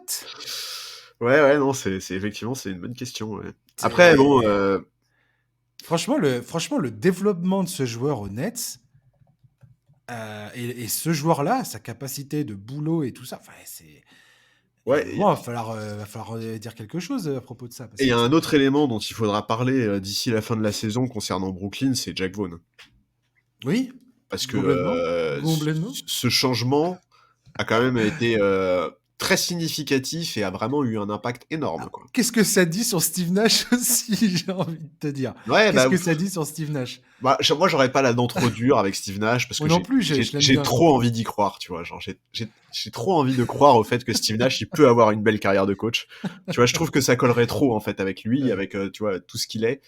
Ouais, ouais, non, c'est effectivement, c'est une bonne question, ouais. Après, C'est- bon, franchement, le développement de ce joueur au Nets, et ce joueur-là, sa capacité de boulot et tout ça, enfin, il y a un ouais, moment, va falloir dire quelque chose à propos de ça. et Parce il y que a un autre élément dont il faudra parler d'ici la fin de la saison concernant Brooklyn, c'est Jack Vaughn. oui, Parce que complètement. Complètement. ce changement a quand même été très significatif et a vraiment eu un impact énorme, Alors, quoi. qu'est-ce que ça dit sur Steve Nash aussi, j'ai envie de te dire. Ouais, Qu'est-ce bah, que ça dit sur Steve Nash? moi, j'aurais pas la dent trop dure avec Steve Nash parce Moi que non plus, je l'aime j'ai bien. trop envie d'y croire, tu vois. Genre, j'ai trop envie de croire au fait que Steve Nash, il peut avoir une belle carrière de coach. Tu vois, je trouve que ça collerait trop, en fait, avec lui, Ouais. avec, tu vois, tout ce qu'il est.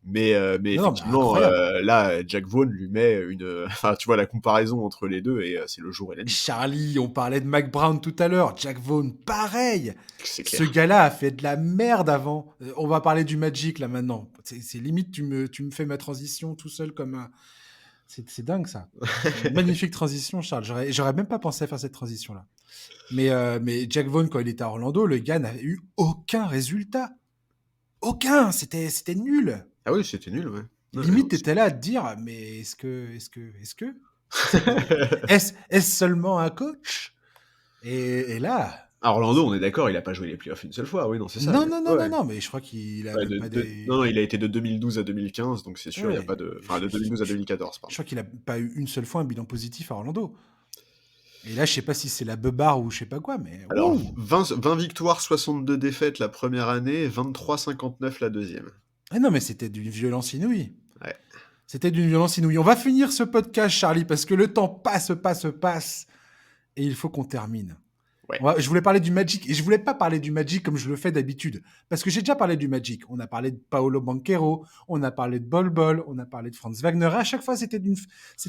Mais Non, non, mais effectivement, incroyable. là, Jack Vaughn lui met une, enfin, tu vois, la comparaison entre les deux et c'est le jour et la nuit. Charlie, on parlait de Mike Brown tout à l'heure. Jack Vaughn, pareil. C'est Ce clair. gars-là a fait de la merde avant. On va parler du Magic là maintenant. C'est limite, tu me fais ma transition tout seul comme un. C'est dingue ça. C'est une magnifique transition, Charles. J'aurais même pas pensé à faire cette transition-là. Mais Jack Vaughn, quand il était à Orlando, le gars n'avait eu aucun résultat. Aucun. C'était nul. Ah oui, c'était nul, ouais. Ouais, non, Limite, t'étais là à te dire, mais est-ce que c'est possible? Est-ce seulement un coach? Et là, À Orlando, on est d'accord, il a pas joué les playoffs une seule fois, oui, non, c'est ça. non, non, non, Ouais, non, ouais. non, mais je crois qu'il a Ouais, même pas non, non, des. il a été de 2012 à 2015, donc c'est sûr, il y a Ouais, pas de, enfin, de 2012 à je 2014, je pardon. crois qu'il a pas eu une seule fois un bilan positif à Orlando. Et là, je sais pas si c'est la beubare ou je sais pas quoi, mais Alors, wouh! 20 victoires, 62 défaites la première année, 23-59 la deuxième. Ah non, mais c'était d'une violence inouïe. Ouais. C'était d'une violence inouïe. On va finir ce podcast, Charlie, parce que le temps passe, passe, passe, et il faut qu'on termine. Ouais. Je voulais parler du Magic et je voulais pas parler du Magic comme je le fais d'habitude parce que j'ai déjà parlé du Magic. On a parlé de Paolo Banchero, on a parlé de Bol Bol, on a parlé de Franz Wagner. À chaque fois, c'était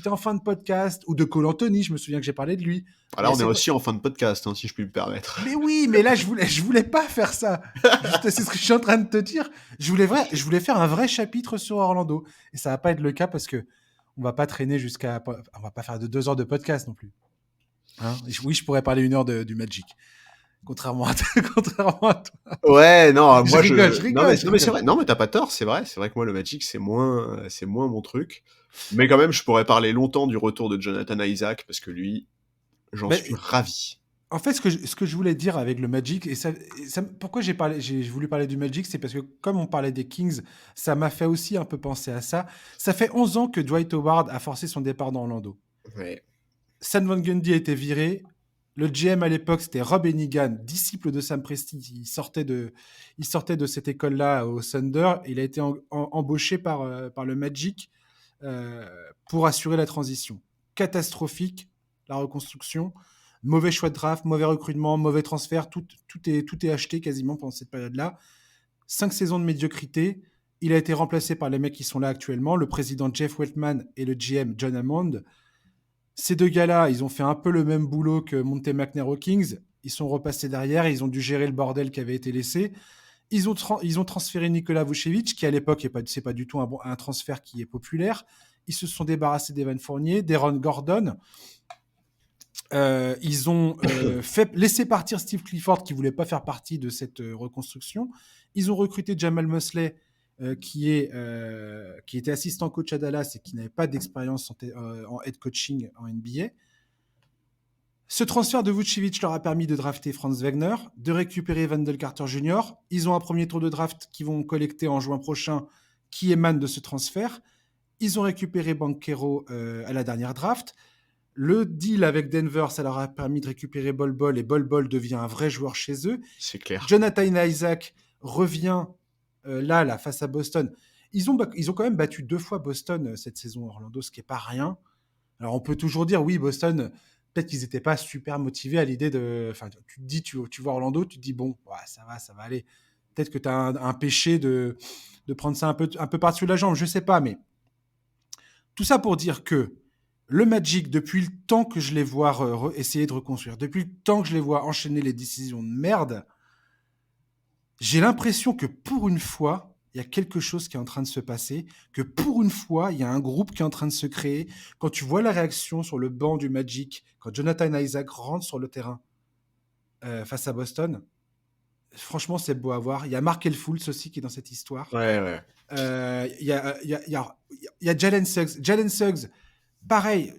en fin de podcast ou de Cole Anthony. Je me souviens que j'ai parlé de lui. Et Alors, à on est chaque fois... aussi en fin de podcast, hein, si je puis me permettre. Mais oui, mais là, je voulais pas faire ça. Juste, c'est ce que je suis en train de te dire. Je voulais faire un vrai chapitre sur Orlando et ça va pas être le cas parce que on va pas traîner on va pas faire de 2 heures de podcast non plus. Hein, oui, je pourrais parler 1 heure du Magic. Contrairement à, contrairement à toi. Ouais, non, Je moi rigole, je je non mais rigole, je non mais c'est rigole. vrai. Non mais t'as pas tort, c'est vrai que moi le Magic c'est moins mon truc. Mais quand même, je pourrais parler longtemps du retour de Jonathan Isaac parce que lui, j'en Ben, suis ravi. en fait, ce que je voulais dire avec le Magic, pourquoi j'ai voulu parler du Magic, c'est parce que comme on parlait des Kings, ça m'a fait aussi un peu penser à ça. Ça fait 11 ans que Dwight Howard a forcé son départ dans Orlando. Ouais. Stan Van Gundy a été viré. Le GM à l'époque, c'était Rob Hennigan, disciple de Sam Presti. Il sortait de cette école-là au Thunder. Il a été embauché par le Magic pour assurer la transition. Catastrophique, la reconstruction. Mauvais choix de draft, mauvais recrutement, mauvais transfert. Tout est acheté quasiment pendant cette période-là. 5 saisons de médiocrité. Il a été remplacé par les mecs qui sont là actuellement, le président Jeff Weltman et le GM John Hammond. Ces 2 gars-là, ils ont fait un peu le même boulot que Monte McNair aux Kings. Ils sont repassés derrière, ils ont dû gérer le bordel qui avait été laissé. Ils ont transféré Nikola Vucevic, qui à l'époque, c'est pas du tout un transfert qui est populaire. Ils se sont débarrassés d'Evan Fournier, d'Aaron Gordon. Ils ont laissé partir Steve Clifford, qui voulait pas faire partie de cette reconstruction. Ils ont recruté Jamal Mosley, qui était assistant coach à Dallas et qui n'avait pas d'expérience en head coaching en NBA. Ce transfert de Vucevic leur a permis de drafter Franz Wagner, de récupérer Wendell Carter Jr. Ils ont un premier tour de draft qu'ils vont collecter en juin prochain qui émane de ce transfert. Ils ont récupéré Banchero à la dernière draft. Le deal avec Denver, ça leur a permis de récupérer Bol Bol et Bol Bol devient un vrai joueur chez eux. C'est clair. Jonathan Isaac revient là, face à Boston. Ils ont quand même battu 2 fois Boston cette saison Orlando, ce qui n'est pas rien. Alors on peut toujours dire, oui, Boston, peut-être qu'ils n'étaient pas super motivés à l'idée de... Enfin, tu te dis, tu vois Orlando, tu te dis, bon, ouais, ça va aller. Peut-être que tu as un péché de prendre ça un peu par-dessus la jambe, je ne sais pas, mais tout ça pour dire que le Magic, depuis le temps que je les vois essayer de reconstruire, depuis le temps que je les vois enchaîner les décisions de merde, j'ai l'impression que pour une fois, il y a quelque chose qui est en train de se passer, que pour une fois, il y a un groupe qui est en train de se créer. Quand tu vois la réaction sur le banc du Magic, quand Jonathan Isaac rentre sur le terrain face à Boston, franchement, c'est beau à voir. Il y a Mark Elfultz aussi qui est dans cette histoire. Ouais, ouais. Il y a Jalen Suggs. Jalen Suggs, pareil,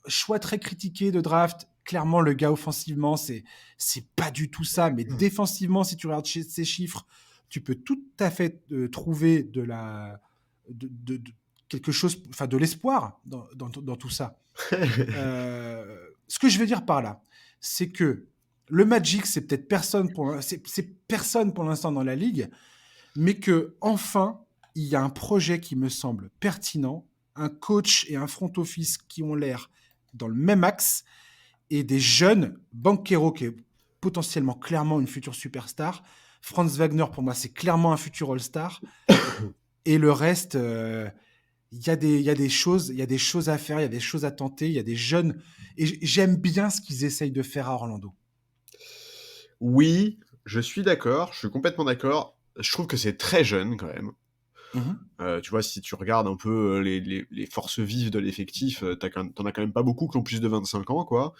choix très critiqué de draft. Clairement, le gars offensivement, c'est pas du tout ça. Mais défensivement, si tu regardes ses chiffres, tu peux tout à fait trouver de quelque chose, enfin de l'espoir dans tout ça. Ce que je veux dire par là, c'est que le Magic, c'est peut-être personne pour l'instant dans la ligue, mais que enfin, il y a un projet qui me semble pertinent, un coach et un front office qui ont l'air dans le même axe, et des jeunes, Banchero qui est potentiellement clairement une future superstar, Franz Wagner pour moi c'est clairement un futur All-Star, et le reste, il y a des choses à faire, il y a des choses à tenter, il y a des jeunes, et j'aime bien ce qu'ils essayent de faire à Orlando. Oui, je suis d'accord, je suis complètement d'accord. Je trouve que c'est très jeune quand même. Tu vois, si tu regardes un peu les forces vives de l'effectif, t'en as quand même pas beaucoup qui ont plus de 25 ans, quoi.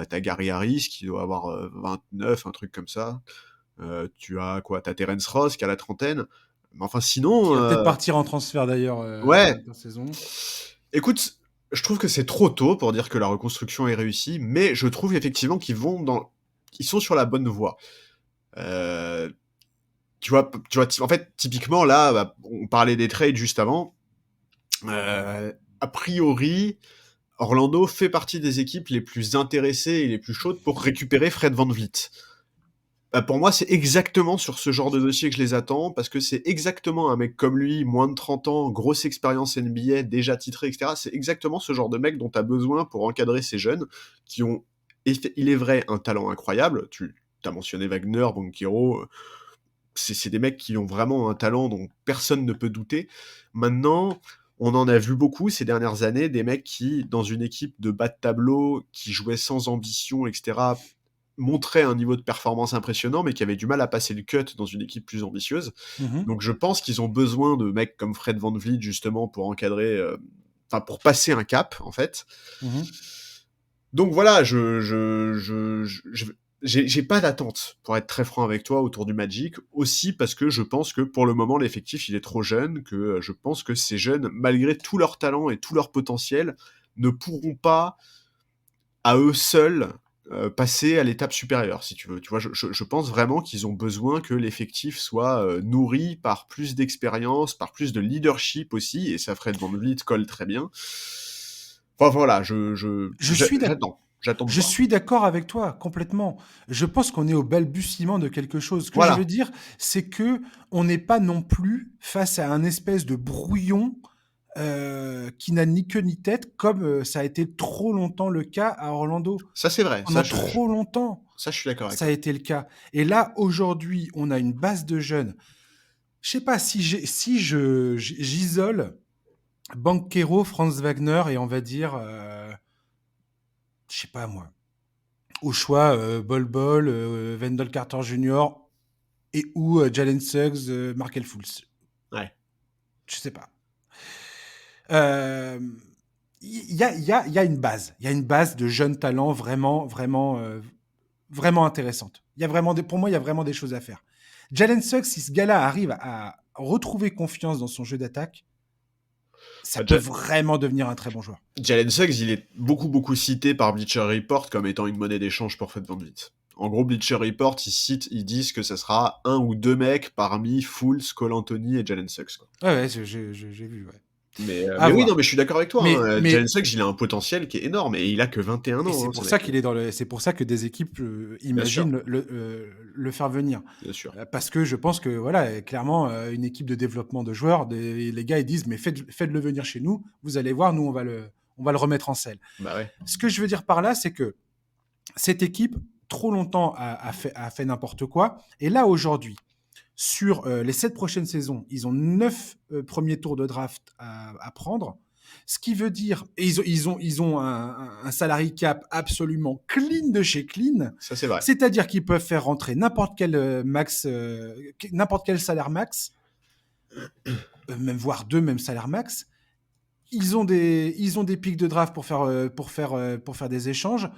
T'as Gary Harris qui doit avoir 29, un truc comme ça. Tu as quoi? T'as Terence Ross qui a la trentaine. Mais enfin, sinon, Qui va peut-être partir en transfert d'ailleurs à ouais. l'intersaison. Écoute, je trouve que c'est trop tôt pour dire que la reconstruction est réussie, mais je trouve effectivement qu'ils sont sur la bonne voie. Euh, tu vois, en fait, typiquement, là, bah, on parlait des trades juste avant. A priori, Orlando fait partie des équipes les plus intéressées et les plus chaudes pour récupérer Fred VanVleet. Bah, pour moi, c'est exactement sur ce genre de dossier que je les attends, parce que c'est exactement un mec comme lui, moins de 30 ans, grosse expérience NBA, déjà titré, etc. C'est exactement ce genre de mec dont tu as besoin pour encadrer ces jeunes qui ont il est vrai, un talent incroyable. Tu as mentionné Wagner, Banchero, c'est des mecs qui ont vraiment un talent dont personne ne peut douter. Maintenant, on en a vu beaucoup ces dernières années, des mecs qui, dans une équipe de bas de tableau, qui jouaient sans ambition, etc., montraient un niveau de performance impressionnant, mais qui avaient du mal à passer le cut dans une équipe plus ambitieuse. Mhm, Donc je pense qu'ils ont besoin de mecs comme Fred VanVleet, justement, pour encadrer, enfin, pour passer un cap, en fait. mhm. Donc voilà, j'ai pas d'attente, pour être très franc avec toi, autour du Magic, aussi parce que je pense que pour le moment, l'effectif, il est trop jeune, que je pense que ces jeunes, malgré tout leur talent et tout leur potentiel, ne pourront pas, à eux seuls, passer à l'étape supérieure, si tu veux. Tu vois, je pense vraiment qu'ils ont besoin que l'effectif soit nourri par plus d'expérience, par plus de leadership aussi, et ça, Fred VanVleet colle très bien. Enfin voilà, Je suis d'ac- j'attends de je voir. suis d'accord avec toi complètement. Je pense qu'on est au balbutiement de quelque chose. Ce que je veux Voilà, dire, c'est que on n'est pas non plus face à un espèce de brouillon qui n'a ni queue ni tête, comme ça a été trop longtemps le cas à Orlando. ça c'est vrai, Pendant trop longtemps, ça je suis d'accord avec ça a toi. été le cas. Et là, aujourd'hui, on a une base de jeunes. Je sais pas si j'isole Banquero, Franz Wagner et on va dire, je sais pas moi, au choix Bol Bol, Wendell Carter Jr. et ou Jalen Suggs, Markel Fultz. Ouais. Je sais pas. Euh, il y a une base. Il y a une base de jeunes talents vraiment intéressante. Il y a vraiment pour moi, il y a vraiment des choses à faire. Jalen Suggs, si ce gars-là arrive à retrouver confiance dans son jeu d'attaque, ça Bah, peut vraiment devenir un très bon joueur. Jalen Suggs, il est beaucoup cité par Bleacher Report comme étant une monnaie d'échange pour Fred VanVleet. En gros, Bleacher Report, ils disent que ça sera un ou deux mecs parmi Fultz, Cole Anthony et Jalen Suggs, quoi. Ouais, ouais, j'ai vu. Ouais. À Mais oui, non, mais voir. je suis d'accord avec toi, Mais, hein. Jalen mais Suggs, il a un potentiel qui est énorme, et il a que 21 et ans, c'est hein, ce pour ça mec. qu'il est c'est pour ça que des équipes Bien sûr, imaginent le faire venir. bien sûr. Parce que je pense que voilà, clairement, une équipe de développement de joueurs, les gars ils disent mais faites-le venir chez nous, vous allez voir, nous on va le remettre en selle. Bah ouais. Ce que je veux dire par là, c'est que cette équipe trop longtemps a fait n'importe quoi, et là aujourd'hui, sur les 7 prochaines saisons, ils ont 9 premiers tours de draft à prendre. Ce qui veut dire, et ils ont un salary cap absolument clean de chez clean, Ça c'est vrai. c'est-à-dire qu'ils peuvent faire rentrer n'importe quel salaire max, même voire deux même salaire max. Ils ont des pics de draft pour faire des échanges.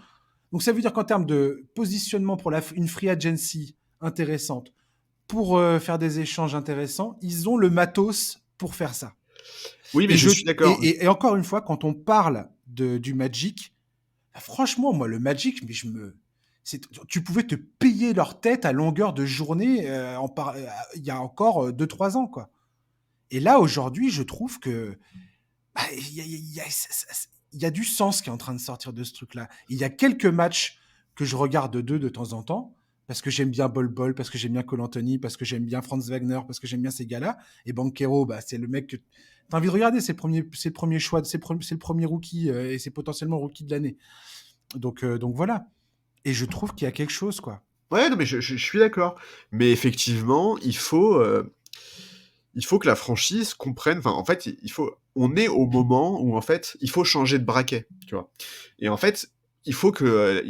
Donc ça veut dire qu'en termes de positionnement pour une free agency intéressante, pour faire des échanges intéressants, ils ont le matos pour faire ça. Oui, mais Et, je je, suis d'accord. et encore une fois, quand on parle du Magic, franchement, moi, le Magic, mais tu pouvais te payer leur tête à longueur de journée il y a encore 2-3 ans, quoi. Et là, aujourd'hui, je trouve que il y a du sens qui est en train de sortir de ce truc-là. Il y a quelques matchs que je regarde d'eux de temps en temps, parce que j'aime bien Bol Bol, parce que j'aime bien Cole Anthony, parce que j'aime bien Franz Wagner, parce que j'aime bien ces gars-là. Et Banquero, bah, c'est le mec que tu as envie de regarder, c'est le premier choix, c'est le premier rookie, et c'est potentiellement rookie de l'année. Donc voilà. Et je trouve qu'il y a quelque chose, quoi. Ouais, non, mais je suis d'accord. Mais effectivement, il faut que la franchise comprenne. Enfin, en fait, on est au moment où en fait, il faut changer de braquet, tu vois. Et en fait, il faut que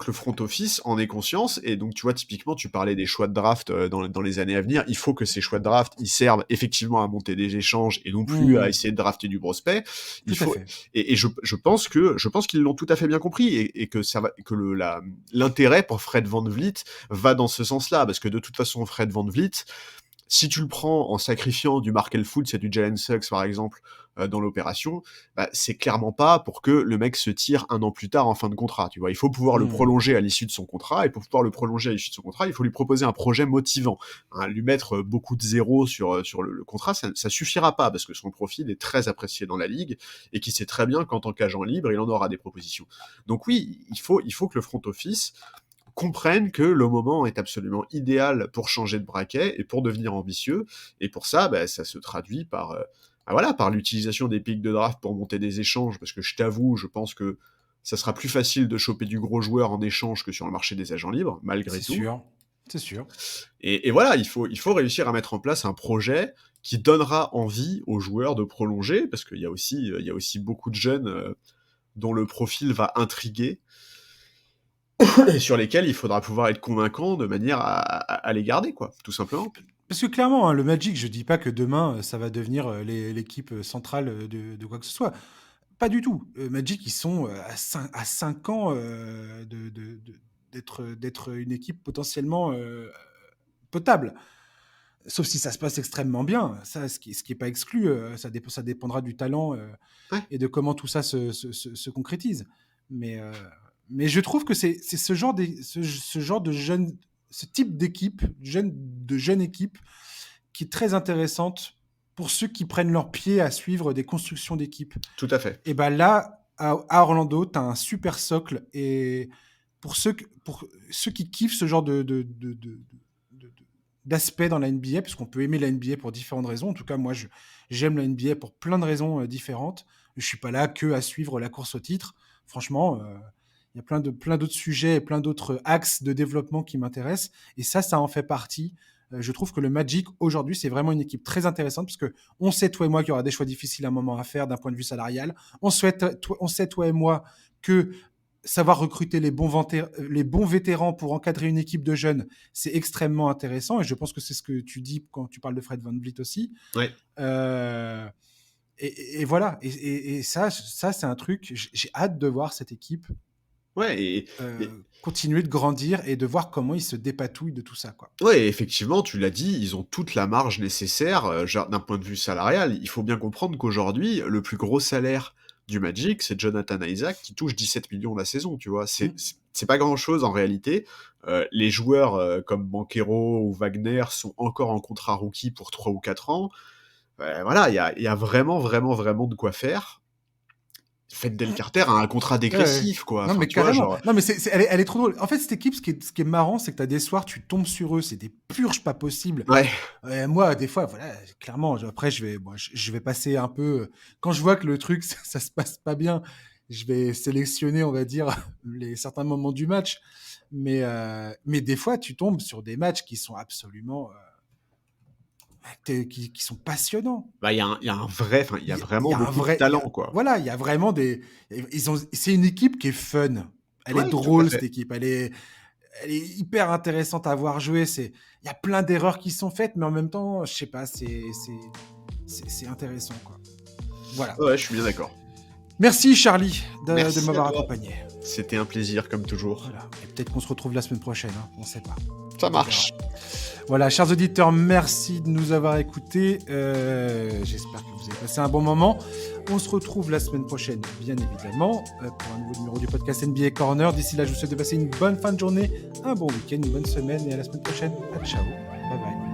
le front office en ait conscience. Et donc, tu vois, typiquement, tu parlais des choix de draft dans les années à venir. Il faut que ces choix de draft, ils servent effectivement à monter des échanges et non plus à Mmh, essayer de drafter du prospect. Il tout à faut, fait. et je pense qu'ils l'ont tout à fait bien compris et que l'intérêt pour Fred VanVleet va dans ce sens-là, parce que de toute façon, Fred VanVleet, si tu le prends en sacrifiant du Markel Fultz et du Jalen Suggs, par exemple, dans l'opération, bah, c'est clairement pas pour que le mec se tire un an plus tard en fin de contrat, tu vois. Il faut pouvoir le Mmh, prolonger à l'issue de son contrat, et pour pouvoir le prolonger à l'issue de son contrat, il faut lui proposer un projet motivant. Hein, lui mettre beaucoup de zéros sur le contrat, ça suffira pas, parce que son profil est très apprécié dans la ligue, et qui sait très bien qu'en tant qu'agent libre, il en aura des propositions. Donc oui, il faut que le front office comprennent que le moment est absolument idéal pour changer de braquet et pour devenir ambitieux. Et pour ça, bah, ça se traduit par, bah voilà, par l'utilisation des pics de draft pour monter des échanges. Parce que je t'avoue, je pense que ça sera plus facile de choper du gros joueur en échange que sur le marché des agents libres, malgré C'est tout. sûr, c'est sûr. Et voilà, il faut réussir à mettre en place un projet qui donnera envie aux joueurs de prolonger, parce qu'il y a aussi beaucoup de jeunes dont le profil va intriguer, et sur lesquels il faudra pouvoir être convaincant de manière à les garder, quoi, tout simplement. Parce que clairement, hein, le Magic, je dis pas que demain, ça va devenir l'équipe centrale de quoi que ce soit. Pas du tout. Magic, ils sont à 5 ans d'être une équipe potentiellement potable. Sauf si ça se passe extrêmement bien. Ça, ce qui est pas exclu, ça dépendra du talent Ouais, et de comment tout ça se concrétise. Mais, euh, mais je trouve que c'est ce genre de jeune, ce type d'équipe, de jeune équipe, qui est très intéressante pour ceux qui prennent leur pied à suivre des constructions d'équipe. tout à fait. Et ben là, à Orlando, tu as un super socle. Et pour ceux qui kiffent ce genre de- d'aspect dans la NBA, puisqu'on peut aimer la NBA pour différentes raisons. En tout cas, moi, j'aime la NBA pour plein de raisons différentes. Je suis pas là que à suivre la course au titre. Franchement, il y a plein d'autres sujets et plein d'autres axes de développement qui m'intéressent. Et ça en fait partie. Je trouve que le Magic, aujourd'hui, c'est vraiment une équipe très intéressante parce que on sait, toi et moi, qu'il y aura des choix difficiles à un moment à faire d'un point de vue salarial. On sait, toi et moi, que savoir recruter les bons vétérans pour encadrer une équipe de jeunes, c'est extrêmement intéressant. Et je pense que c'est ce que tu dis quand tu parles de Fred VanVleet aussi. Ouais. Euh, et voilà. Et ça, c'est un truc. J'ai hâte de voir cette équipe Ouais, continuer de grandir et de voir comment ils se dépatouillent de tout ça, quoi. ouais, effectivement, tu l'as dit, ils ont toute la marge nécessaire, genre d'un point de vue salarial. Il faut bien comprendre qu'aujourd'hui, le plus gros salaire du Magic, c'est Jonathan Isaac qui touche 17 millions la saison, tu vois? Mm. C'est pas grand-chose en réalité. Les joueurs, comme Banchero ou Wagner sont encore en contrat rookie pour 3 ou 4 ans. Voilà, il y a vraiment, vraiment, vraiment de quoi faire. Del Carter a un contrat Ouais, ouais. dégressif, quoi. Non, Enfin, mais tu vois, carrément. genre Non, mais elle est trop drôle. En fait, cette équipe, ce qui est marrant, c'est que tu as des soirs, tu tombes sur eux, c'est des purges pas possibles. ouais, Moi, des fois, voilà, clairement, après, je vais passer un peu. Quand je vois que le truc, ça se passe pas bien, je vais sélectionner, on va dire, certains moments du match. Mais des fois, tu tombes sur des matchs qui sont absolument. Qui sont passionnants. bah, il y a un vrai, enfin, il y a Il y vraiment a un beaucoup de vrai. talent, quoi. Voilà, il y a vraiment des. C'est une équipe qui est fun. Elle est Ouais, tout à drôle, cette fait. équipe. Elle est hyper intéressante à voir jouer. Il y a plein d'erreurs qui sont faites, mais en même temps, je sais pas, c'est intéressant, quoi. Voilà. Ouais, je suis bien d'accord. Merci, Charlie, de Merci à m'avoir toi. accompagné. C'était un plaisir, comme toujours. Voilà. Et peut-être qu'on se retrouve la semaine prochaine, hein. On sait pas. Ça On verra. marche. Voilà, chers auditeurs, merci de nous avoir écoutés. J'espère que vous avez passé un bon moment. On se retrouve la semaine prochaine, bien évidemment, pour un nouveau numéro du podcast NBA Corner. D'ici là, je vous souhaite de passer une bonne fin de journée, un bon week-end, une bonne semaine et à la semaine prochaine. Ciao, bye bye.